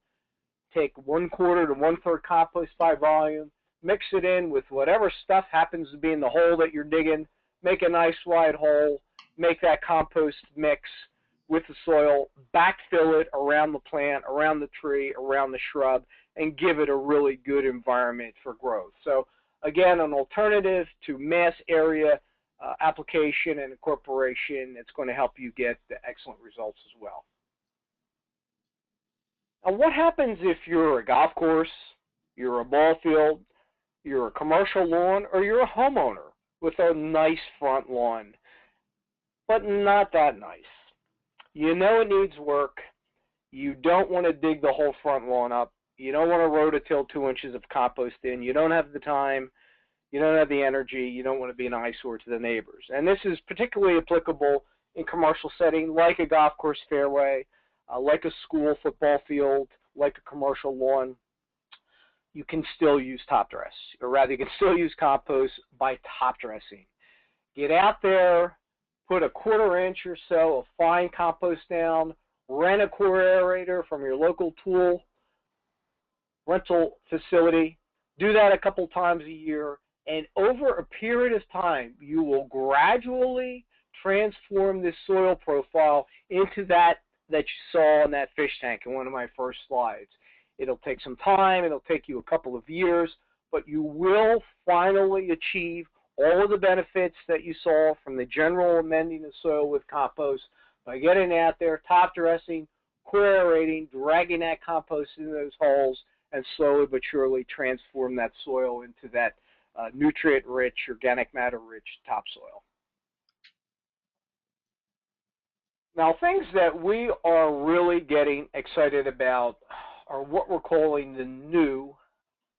Take 1/4 to 1/3 compost by volume, mix it in with whatever stuff happens to be in the hole that you're digging, make a nice wide hole, make that compost mix with the soil, backfill it around the plant, around the tree, around the shrub, and give it a really good environment for growth. So again, an alternative to mass area application and incorporation. It's going to help you get the excellent results as well. Now, what happens if you're a golf course, you're a ball field, you're a commercial lawn, or you're a homeowner with a nice front lawn, but not that nice? You know it needs work. You don't want to dig the whole front lawn up. You don't want to rototill 2 inches of compost in. You don't have the time. You don't have the energy. You don't want to be an eyesore to the neighbors. And this is particularly applicable in commercial setting, like a golf course fairway, like a school football field, like a commercial lawn. You can still use top dress, or rather you can still use compost by top dressing. Get out there, put a 1/4 inch or so of fine compost down, rent a core aerator from your local tool rental facility. Do that a couple times a year, and over a period of time, you will gradually transform this soil profile into that you saw in that fish tank in one of my first slides. It'll take some time. It'll take you a couple of years, but you will finally achieve all of the benefits that you saw from the general amending of soil with compost by getting out there, top dressing, aerating, dragging that compost into those holes, and slowly but surely transform that soil into that nutrient-rich, organic matter-rich topsoil. Now, things that we are really getting excited about are what we're calling the new,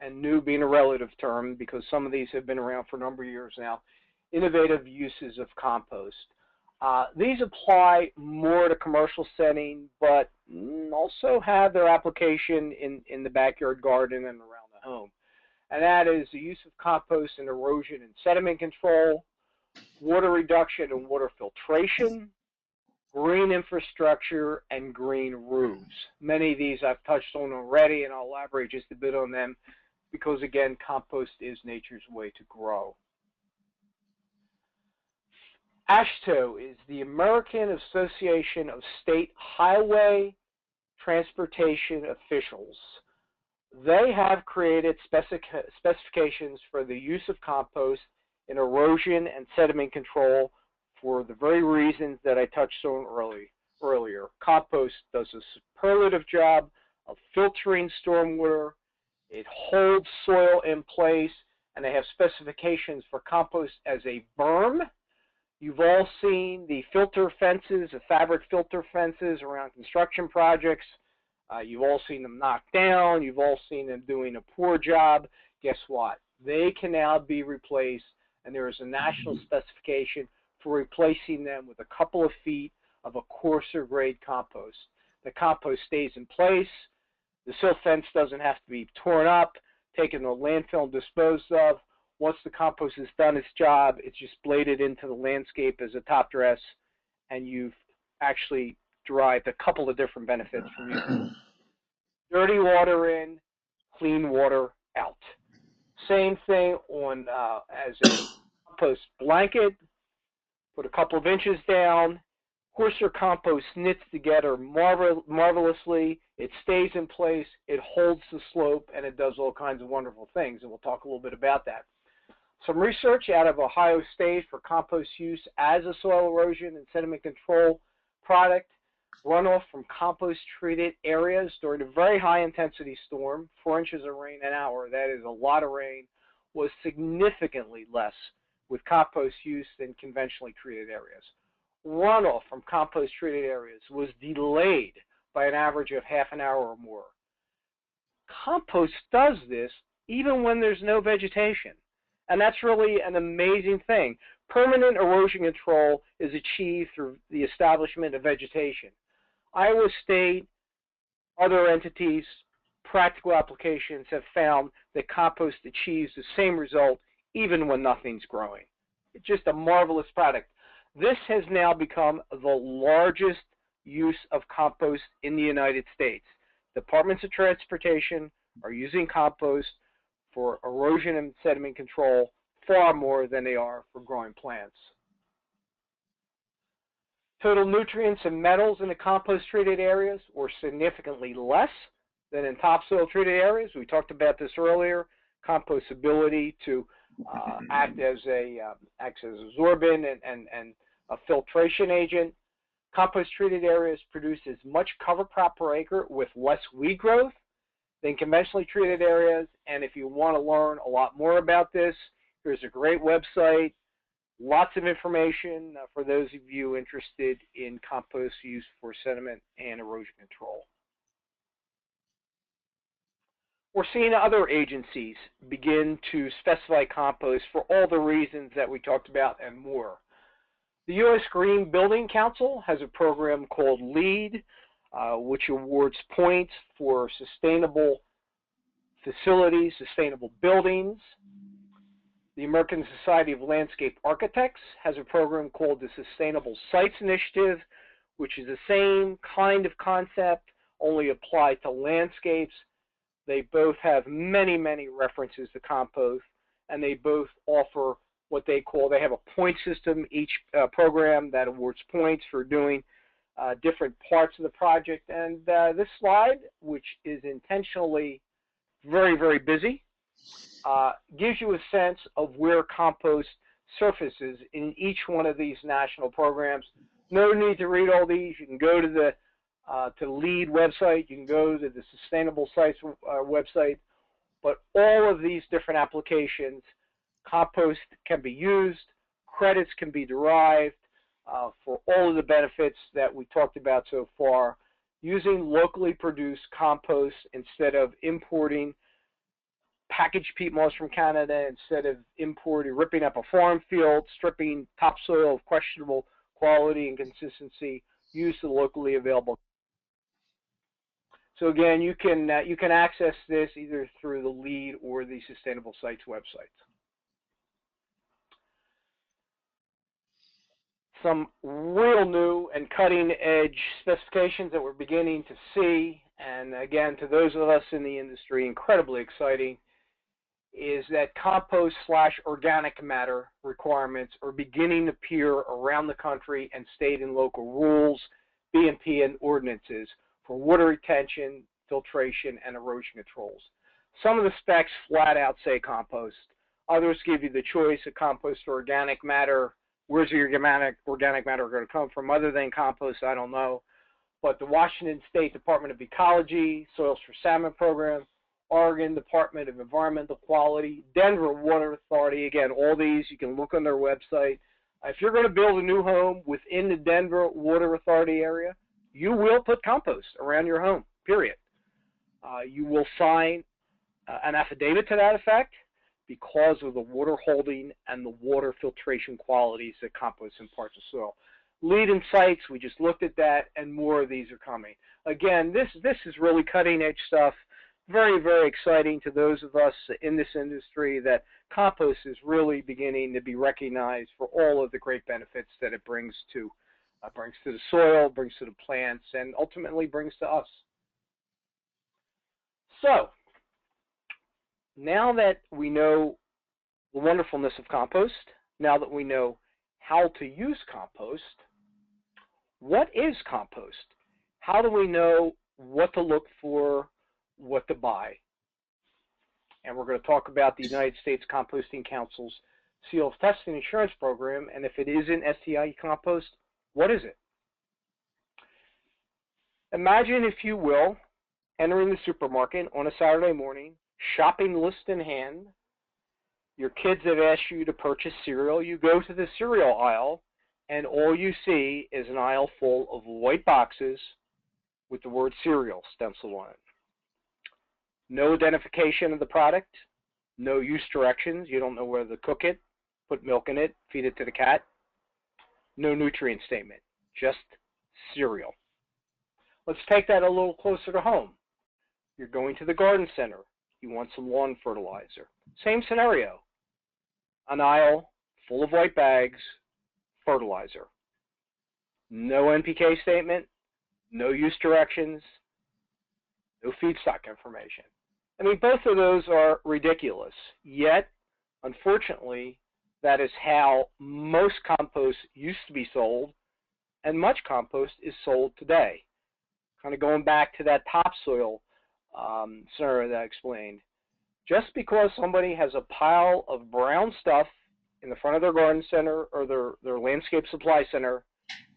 and new being a relative term because some of these have been around for a number of years now, innovative uses of compost. These apply more to commercial setting, but also have their application in the backyard garden and around the home. And that is the use of compost in erosion and sediment control, water reduction and water filtration, green infrastructure, and green roofs. Many of these I've touched on already, and I'll elaborate just a bit on them because, again, compost is nature's way to grow. AASHTO is the American Association of State Highway Transportation Officials. They have created specifications for the use of compost in erosion and sediment control for the very reasons that I touched on earlier. Compost does a superlative job of filtering stormwater. It holds soil in place, and they have specifications for compost as a berm. You've all seen the filter fences, the fabric filter fences around construction projects. You've all seen them knocked down. You've all seen them doing a poor job. Guess what? They can now be replaced, and there is a national specification for replacing them with a couple of feet of a coarser grade compost. The compost stays in place. The silt fence doesn't have to be torn up, taken to a landfill and disposed of. Once the compost has done its job, it's just bladed into the landscape as a top dress, and you've actually derived a couple of different benefits from using dirty water in, clean water out. Same thing on as a compost blanket. Put a couple of inches down. Coarser compost knits together marvelously. It stays in place. It holds the slope, and it does all kinds of wonderful things, and we'll talk a little bit about that. Some research out of Ohio State for compost use as a soil erosion and sediment control product. Runoff from compost-treated areas during a very high-intensity storm, 4 inches of rain an hour, that is a lot of rain, was significantly less with compost use than conventionally treated areas. Runoff from compost-treated areas was delayed by an average of half an hour or more. Compost does this even when there's no vegetation. And that's really an amazing thing. Permanent erosion control is achieved through the establishment of vegetation. Iowa State, other entities, practical applications have found that compost achieves the same result even when nothing's growing. It's just a marvelous product. This has now become the largest use of compost in the United States. Departments of Transportation are using compost for erosion and sediment control far more than they are for growing plants. Total nutrients and metals in the compost-treated areas were significantly less than in topsoil-treated areas. We talked about this earlier. Compost's ability to act as absorbent and a filtration agent. Compost-treated areas produce as much cover crop per acre with less weed growth than conventionally treated areas. And if you want to learn a lot more about this, here's a great website. Lots of information for those of you interested in compost use for sediment and erosion control. We're seeing other agencies begin to specify compost for all the reasons that we talked about and more. The U.S. Green Building Council has a program called LEED, which awards points for sustainable facilities, sustainable buildings. The American Society of Landscape Architects has a program called the Sustainable Sites Initiative, which is the same kind of concept, only applied to landscapes. They both have many, many references to compost, and they both offer what they have a point system, each program that awards points for doing different parts of the project. And this slide, which is intentionally very, very busy, gives you a sense of where compost surfaces in each one of these national programs. No need to read all these. You can go to the LEAD website. You can go to the Sustainable Sites website. But all of these different applications, compost can be used, credits can be derived for all of the benefits that we talked about so far, using locally produced compost instead of importing packaged peat moss from Canada, instead of ripping up a farm field, stripping topsoil of questionable quality and consistency, use the locally available. So again, you can access this either through the LEAD or the Sustainable Sites websites. Some real new and cutting-edge specifications that we're beginning to see, and again, to those of us in the industry, incredibly exciting, is that compost/organic matter requirements are beginning to appear around the country and state and local rules, B&P, and ordinances for water retention, filtration, and erosion controls. Some of the specs flat out say compost. Others give you the choice of compost or organic matter. Where's your organic matter going to come from other than compost? I don't know. But the Washington State Department of Ecology, Soils for Salmon Program, Oregon Department of Environmental Quality, Denver Water Authority, again, all these, you can look on their website. If you're going to build a new home within the Denver Water Authority area, you will put compost around your home, period. You will sign an affidavit to that effect because of the water holding and the water filtration qualities that compost imparts to soil. LEAD and sites, we just looked at that, and more of these are coming. Again, this is really cutting edge stuff. Very, very exciting to those of us in this industry that compost is really beginning to be recognized for all of the great benefits that it brings to the soil, brings to the plants, and ultimately brings to us. So, now that we know the wonderfulness of compost, now that we know how to use compost, what is compost? How do we know what to look for, what to buy? And we're going to talk about the United States Composting Council's Seal of Testing Insurance Program, and if it isn't STI compost, what is it? Imagine, if you will, entering the supermarket on a Saturday morning, shopping list in hand. Your kids have asked you to purchase cereal. You go to the cereal aisle, and all you see is an aisle full of white boxes with the word cereal stenciled on it. No identification of the product, no use directions. You don't know whether to cook it, put milk in it, feed it to the cat. No nutrient statement, just cereal. Let's take that a little closer to home. You're going to the garden center. You want some lawn fertilizer. Same scenario. An aisle full of white bags, fertilizer. No NPK statement, no use directions, no feedstock information. I mean, both of those are ridiculous. Yet, unfortunately, that is how most compost used to be sold, and much compost is sold today. Kind of going back to that topsoil scenario that I explained. Just because somebody has a pile of brown stuff in the front of their garden center or their landscape supply center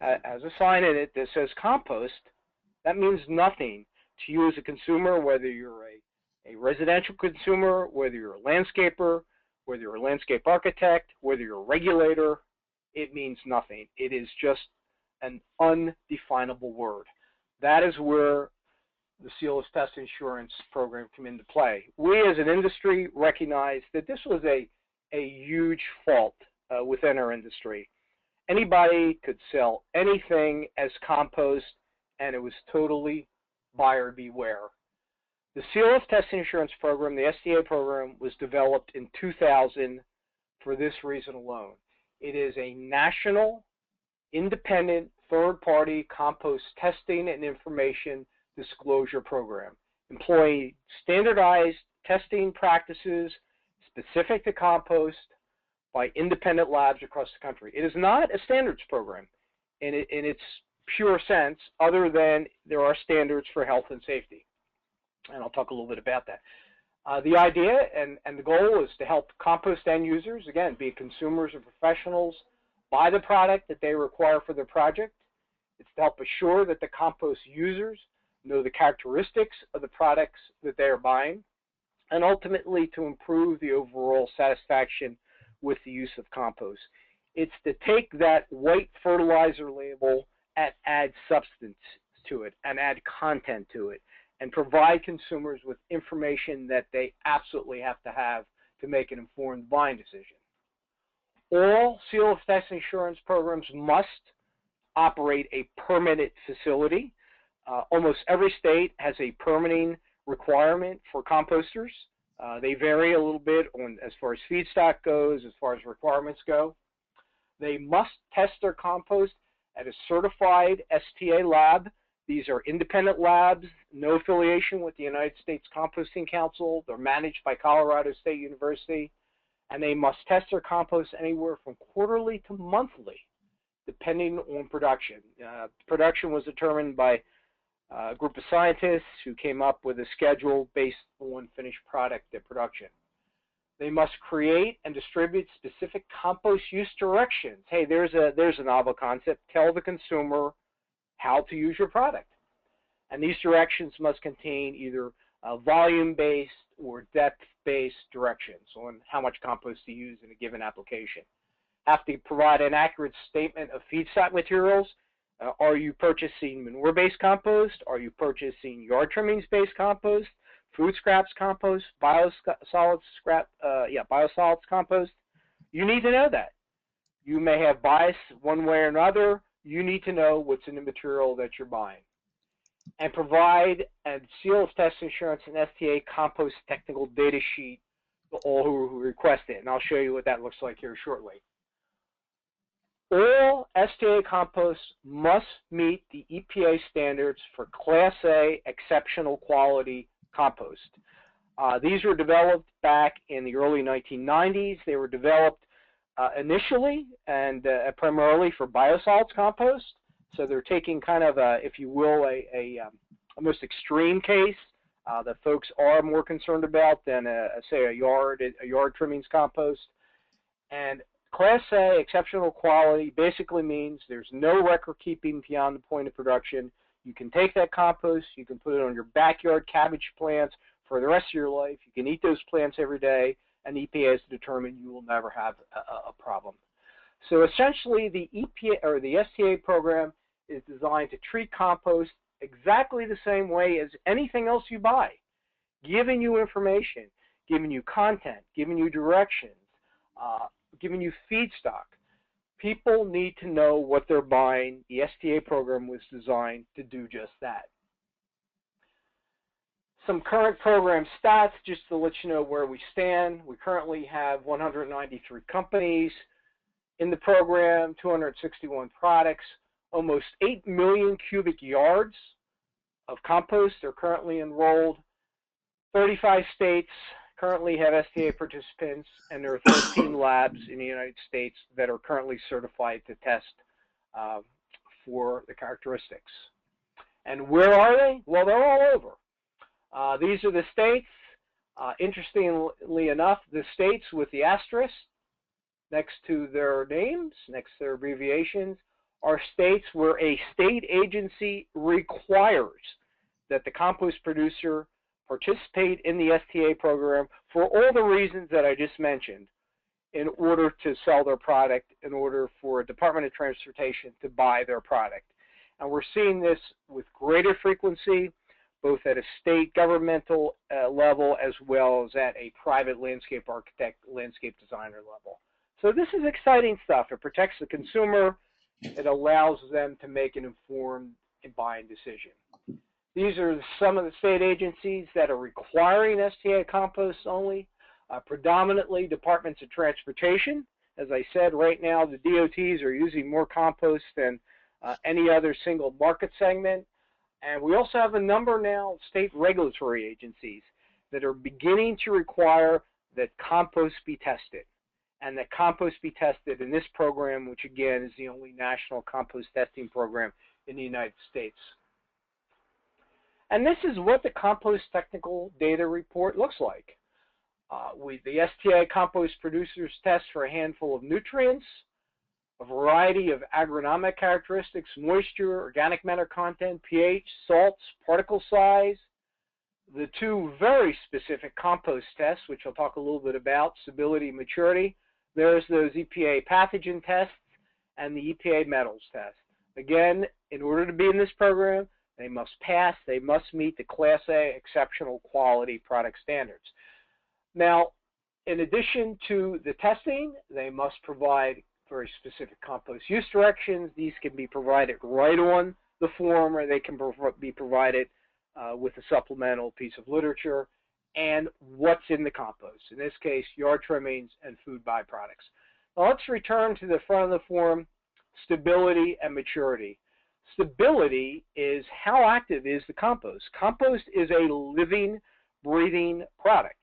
has a sign in it that says compost, that means nothing to you as a consumer, whether you're a residential consumer, whether you're a landscaper, whether you're a landscape architect, whether you're a regulator. It means nothing. It is just an undefinable word. That is where the Seal of Pest Insurance Program come into play. We as an industry recognize that this was a huge fault within our industry. Anybody could sell anything as compost, and it was totally buyer beware. The Seal of Pest Insurance Program, the STA program, was developed in 2000 for this reason alone. It is a national, independent, third-party compost testing and information disclosure program, employing standardized testing practices specific to compost by independent labs across the country. It is not a standards program in its pure sense, other than there are standards for health and safety. And I'll talk a little bit about that. The idea and the goal is to help compost end users, again, be it consumers or professionals, buy the product that they require for their project. It's to help assure that the compost users know the characteristics of the products that they are buying, and ultimately to improve the overall satisfaction with the use of compost. It's to take that white fertilizer label and add substance to it and add content to it and provide consumers with information that they absolutely have to make an informed buying decision. All seal of test insurance programs must operate a permitted facility. Almost every state has a permitting requirement for composters. They vary a little bit on as far as feedstock goes, as far as requirements go. They must test their compost at a certified STA lab. These are independent labs, no affiliation with the United States Composting Council. They're managed by Colorado State University, and they must test their compost anywhere from quarterly to monthly, depending on production. Production was determined by a group of scientists who came up with a schedule based on finished product production. They must create and distribute specific compost use directions. Hey, there's a novel concept. Tell the consumer how to use your product. And these directions must contain either volume-based or depth-based directions on how much compost to use in a given application. Have to provide an accurate statement of feedstock materials. Are you purchasing manure-based compost? Are you purchasing yard trimmings-based compost? Food scraps compost? Biosolids compost? You need to know that. You may have bias one way or another. You need to know what's in the material that you're buying. And provide a seal of test insurance and STA compost technical data sheet to all who request it. And I'll show you what that looks like here shortly. All STA composts must meet the EPA standards for Class A exceptional quality compost. These were developed back in the early 1990s. They were developed initially and primarily for biosolids compost. So they're taking kind of a, if you will, a most extreme case that folks are more concerned about than say a yard trimmings compost. And Class A exceptional quality basically means there's no record keeping beyond the point of production. You can take that compost, you can put it on your backyard cabbage plants for the rest of your life. You can eat those plants every day, and EPA has determined you will never have a problem. So essentially, the EPA or the STA program is designed to treat compost exactly the same way as anything else you buy, giving you information, giving you content, giving you directions, giving you feedstock. People need to know what they're buying. The STA program was designed to do just that. Some current program stats, just to let you know where we stand. We currently have 193 companies in the program, 261 products, almost 8 million cubic yards of compost are currently enrolled. 35 states currently have STA participants, and there are 13 labs in the United States that are currently certified to test for the characteristics. And where are they? Well, they're all over. These are the states. Interestingly enough, the states with the asterisk next to their names, next to their abbreviations, are states where a state agency requires that the compost producer participate in the STA program for all the reasons that I just mentioned in order to sell their product, in order for a Department of Transportation to buy their product. And we're seeing this with greater frequency, both at a state governmental level as well as at a private landscape architect, landscape designer level. So this is exciting stuff. It protects the consumer. It allows them to make an informed buying decision. These are some of the state agencies that are requiring STA composts only, predominantly departments of transportation. As I said, right now the DOTs are using more compost than any other single market segment. And we also have a number now of state regulatory agencies that are beginning to require that compost be tested. And that compost be tested in this program, which again is the only national compost testing program in the United States. And this is what the Compost Technical Data Report looks like. The STA Compost Producers test for a handful of nutrients, a variety of agronomic characteristics, moisture, organic matter content, pH, salts, particle size, the two very specific compost tests, which I'll talk a little bit about, stability and maturity. There's those EPA pathogen tests and the EPA metals test. Again, in order to be in this program, they must pass, they must meet the Class A exceptional quality product standards. Now, in addition to the testing, they must provide very specific compost use directions. These can be provided right on the form, or they can be provided with a supplemental piece of literature, and what's in the compost. In this case, yard trimmings and food byproducts. Now let's return to the front of the form, stability and maturity. Stability is how active is the compost. Compost is a living, breathing product.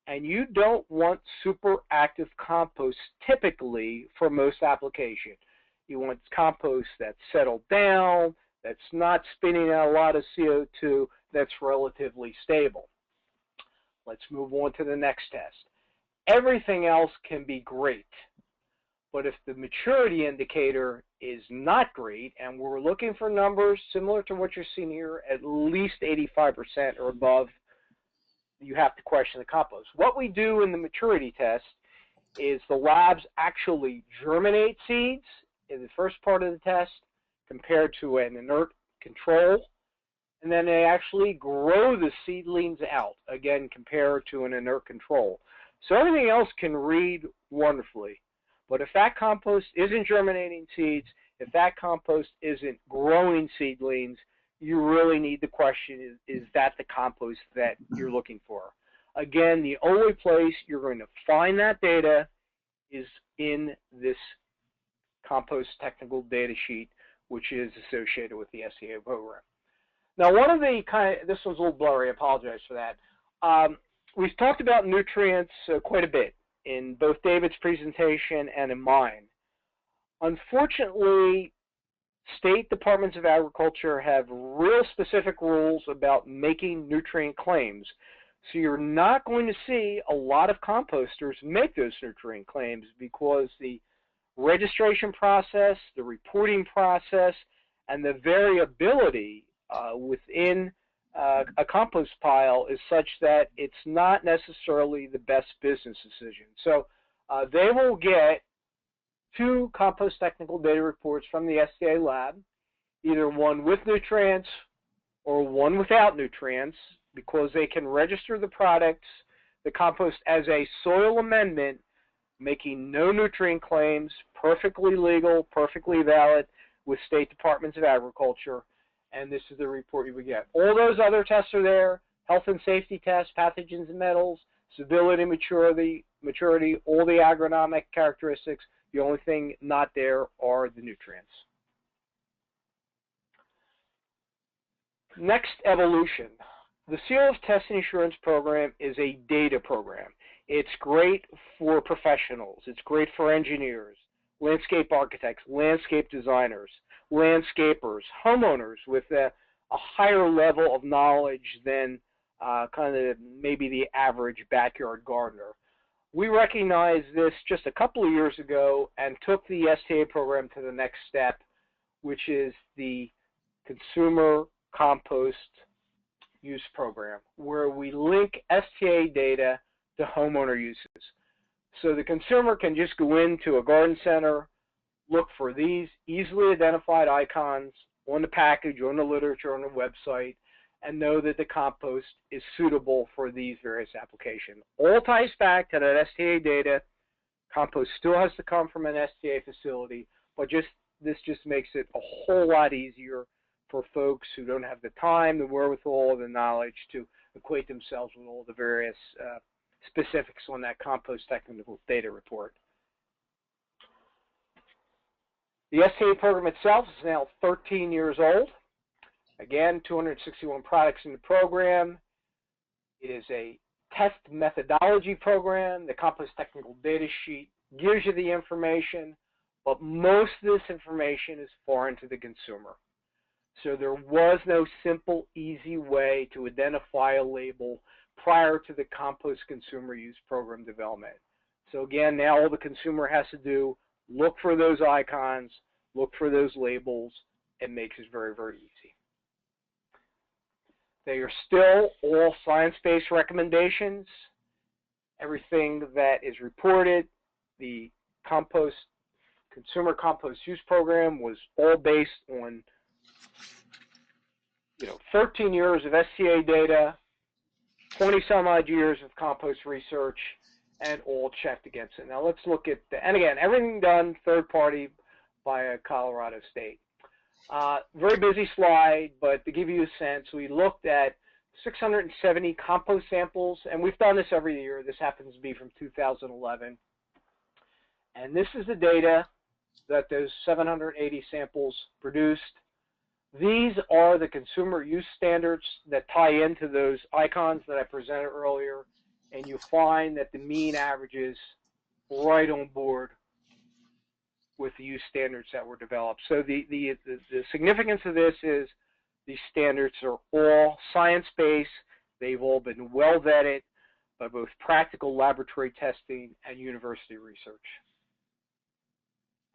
And you don't want super active compost typically for most application. You want compost that's settled down, that's not spinning out a lot of CO2, that's relatively stable. Let's move on to the next test. Everything else can be great, but if the maturity indicator is not great, and we're looking for numbers similar to what you're seeing here, at least 85% or above, you have to question the compost. What we do in the maturity test is the labs actually germinate seeds in the first part of the test compared to an inert control, and then they actually grow the seedlings out, again, compared to an inert control. So everything else can read wonderfully, but if that compost isn't germinating seeds, if that compost isn't growing seedlings, you really need to question, is that the compost that you're looking for? Again, the only place you're going to find that data is in this Compost Technical Data Sheet, which is associated with the SCA program. Now, one of the this one's a little blurry, I apologize for that. We've talked about nutrients quite a bit in both David's presentation and in mine. Unfortunately, state departments of agriculture have real specific rules about making nutrient claims. So you're not going to see a lot of composters make those nutrient claims because the registration process, the reporting process, and the variability within a compost pile is such that it's not necessarily the best business decision. So they will get 2 compost technical data reports from the SCA lab, either one with nutrients or one without nutrients, because they can register the products, the compost, as a soil amendment, making no nutrient claims, perfectly legal, perfectly valid with state departments of agriculture, and this is the report you would get. All those other tests are there, health and safety tests, pathogens and metals, stability, maturity, all the agronomic characteristics. The only thing not there are the nutrients. Next, evolution. The Seal of Test and Assurance program is a data program. It's great for professionals. It's great for engineers, landscape architects, landscape designers, landscapers, homeowners with a higher level of knowledge than kind of maybe the average backyard gardener. We recognized this just a couple of years ago and took the STA program to the next step, which is the Consumer Compost Use Program, where we link STA data to homeowner uses. So the consumer can just go into a garden center, look for these easily identified icons on the package, on the literature, on the website, and know that the compost is suitable for these various applications. All ties back to that STA data. Compost still has to come from an STA facility, but this just makes it a whole lot easier for folks who don't have the time, the wherewithal, the knowledge to equate themselves with all the various specifics on that Compost Technical Data Report. The STA program itself is now 13 years old. Again, 261 products in the program. It is a test methodology program. The Compost Technical Data Sheet gives you the information, but most of this information is foreign to the consumer. So there was no simple, easy way to identify a label prior to the Compost Consumer Use Program development. So again, now all the consumer has to do, look for those icons, look for those labels. It makes it very, very easy. They are still all science-based recommendations. Everything that is reported, the Consumer Compost Use Program was all based on 13 years of SCA data, 20 some odd years of compost research, and all checked against it. Now let's look at, and again, everything done third party by Colorado State. Very busy slide, but to give you a sense, we looked at 670 compost samples, and we've done this every year. This happens to be from 2011. And this is the data that those 780 samples produced. These are the consumer use standards that tie into those icons that I presented earlier, and you find that the mean averages right on board with the use standards that were developed. So the significance of this is these standards are all science-based. They've all been well vetted by both practical laboratory testing and university research.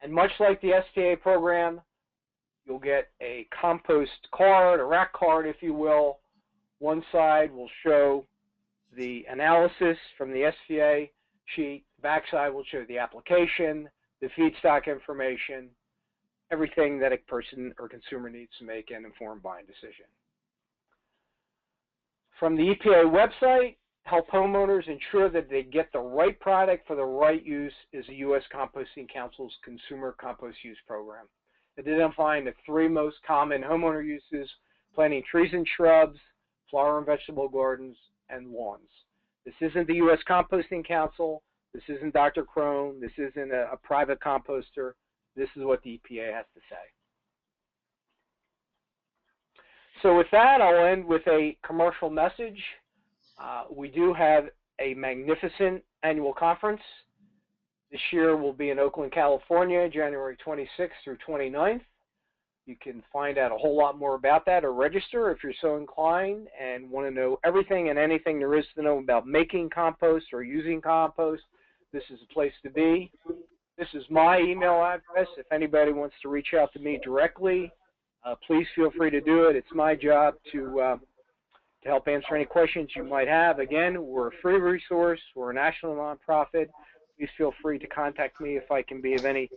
And much like the STA program, you'll get a compost card, a rack card, if you will. One side will show the analysis from the SVA sheet. The back side will show the application, the feedstock information, everything that a person or consumer needs to make an informed buying decision. From the EPA website, help homeowners ensure that they get the right product for the right use is the U.S. Composting Council's Consumer Compost Use Program. Identifying the 3 most common homeowner uses: planting trees and shrubs, flower and vegetable gardens, and lawns. This isn't the U.S. Composting Council. This isn't Dr. Crone. This isn't a private composter. This is what the EPA has to say. So with that, I'll end with a commercial message. We do have a magnificent annual conference. This year will be in Oakland, California, January 26th through 29th. You can find out a whole lot more about that or register if you're so inclined and want to know everything and anything there is to know about making compost or using compost. This is a place to be. This is my email address. If anybody wants to reach out to me directly, please feel free to do it. It's my job to help answer any questions you might have. Again, we're a free resource. We're a national nonprofit. Please feel free to contact me if I can be of any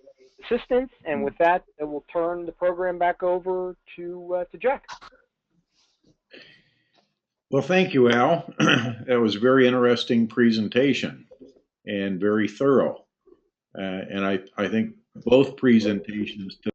assistance. And with that, I will turn the program back over to Jack. Well, thank you, Al. That was a very interesting presentation and very thorough. And I think both presentations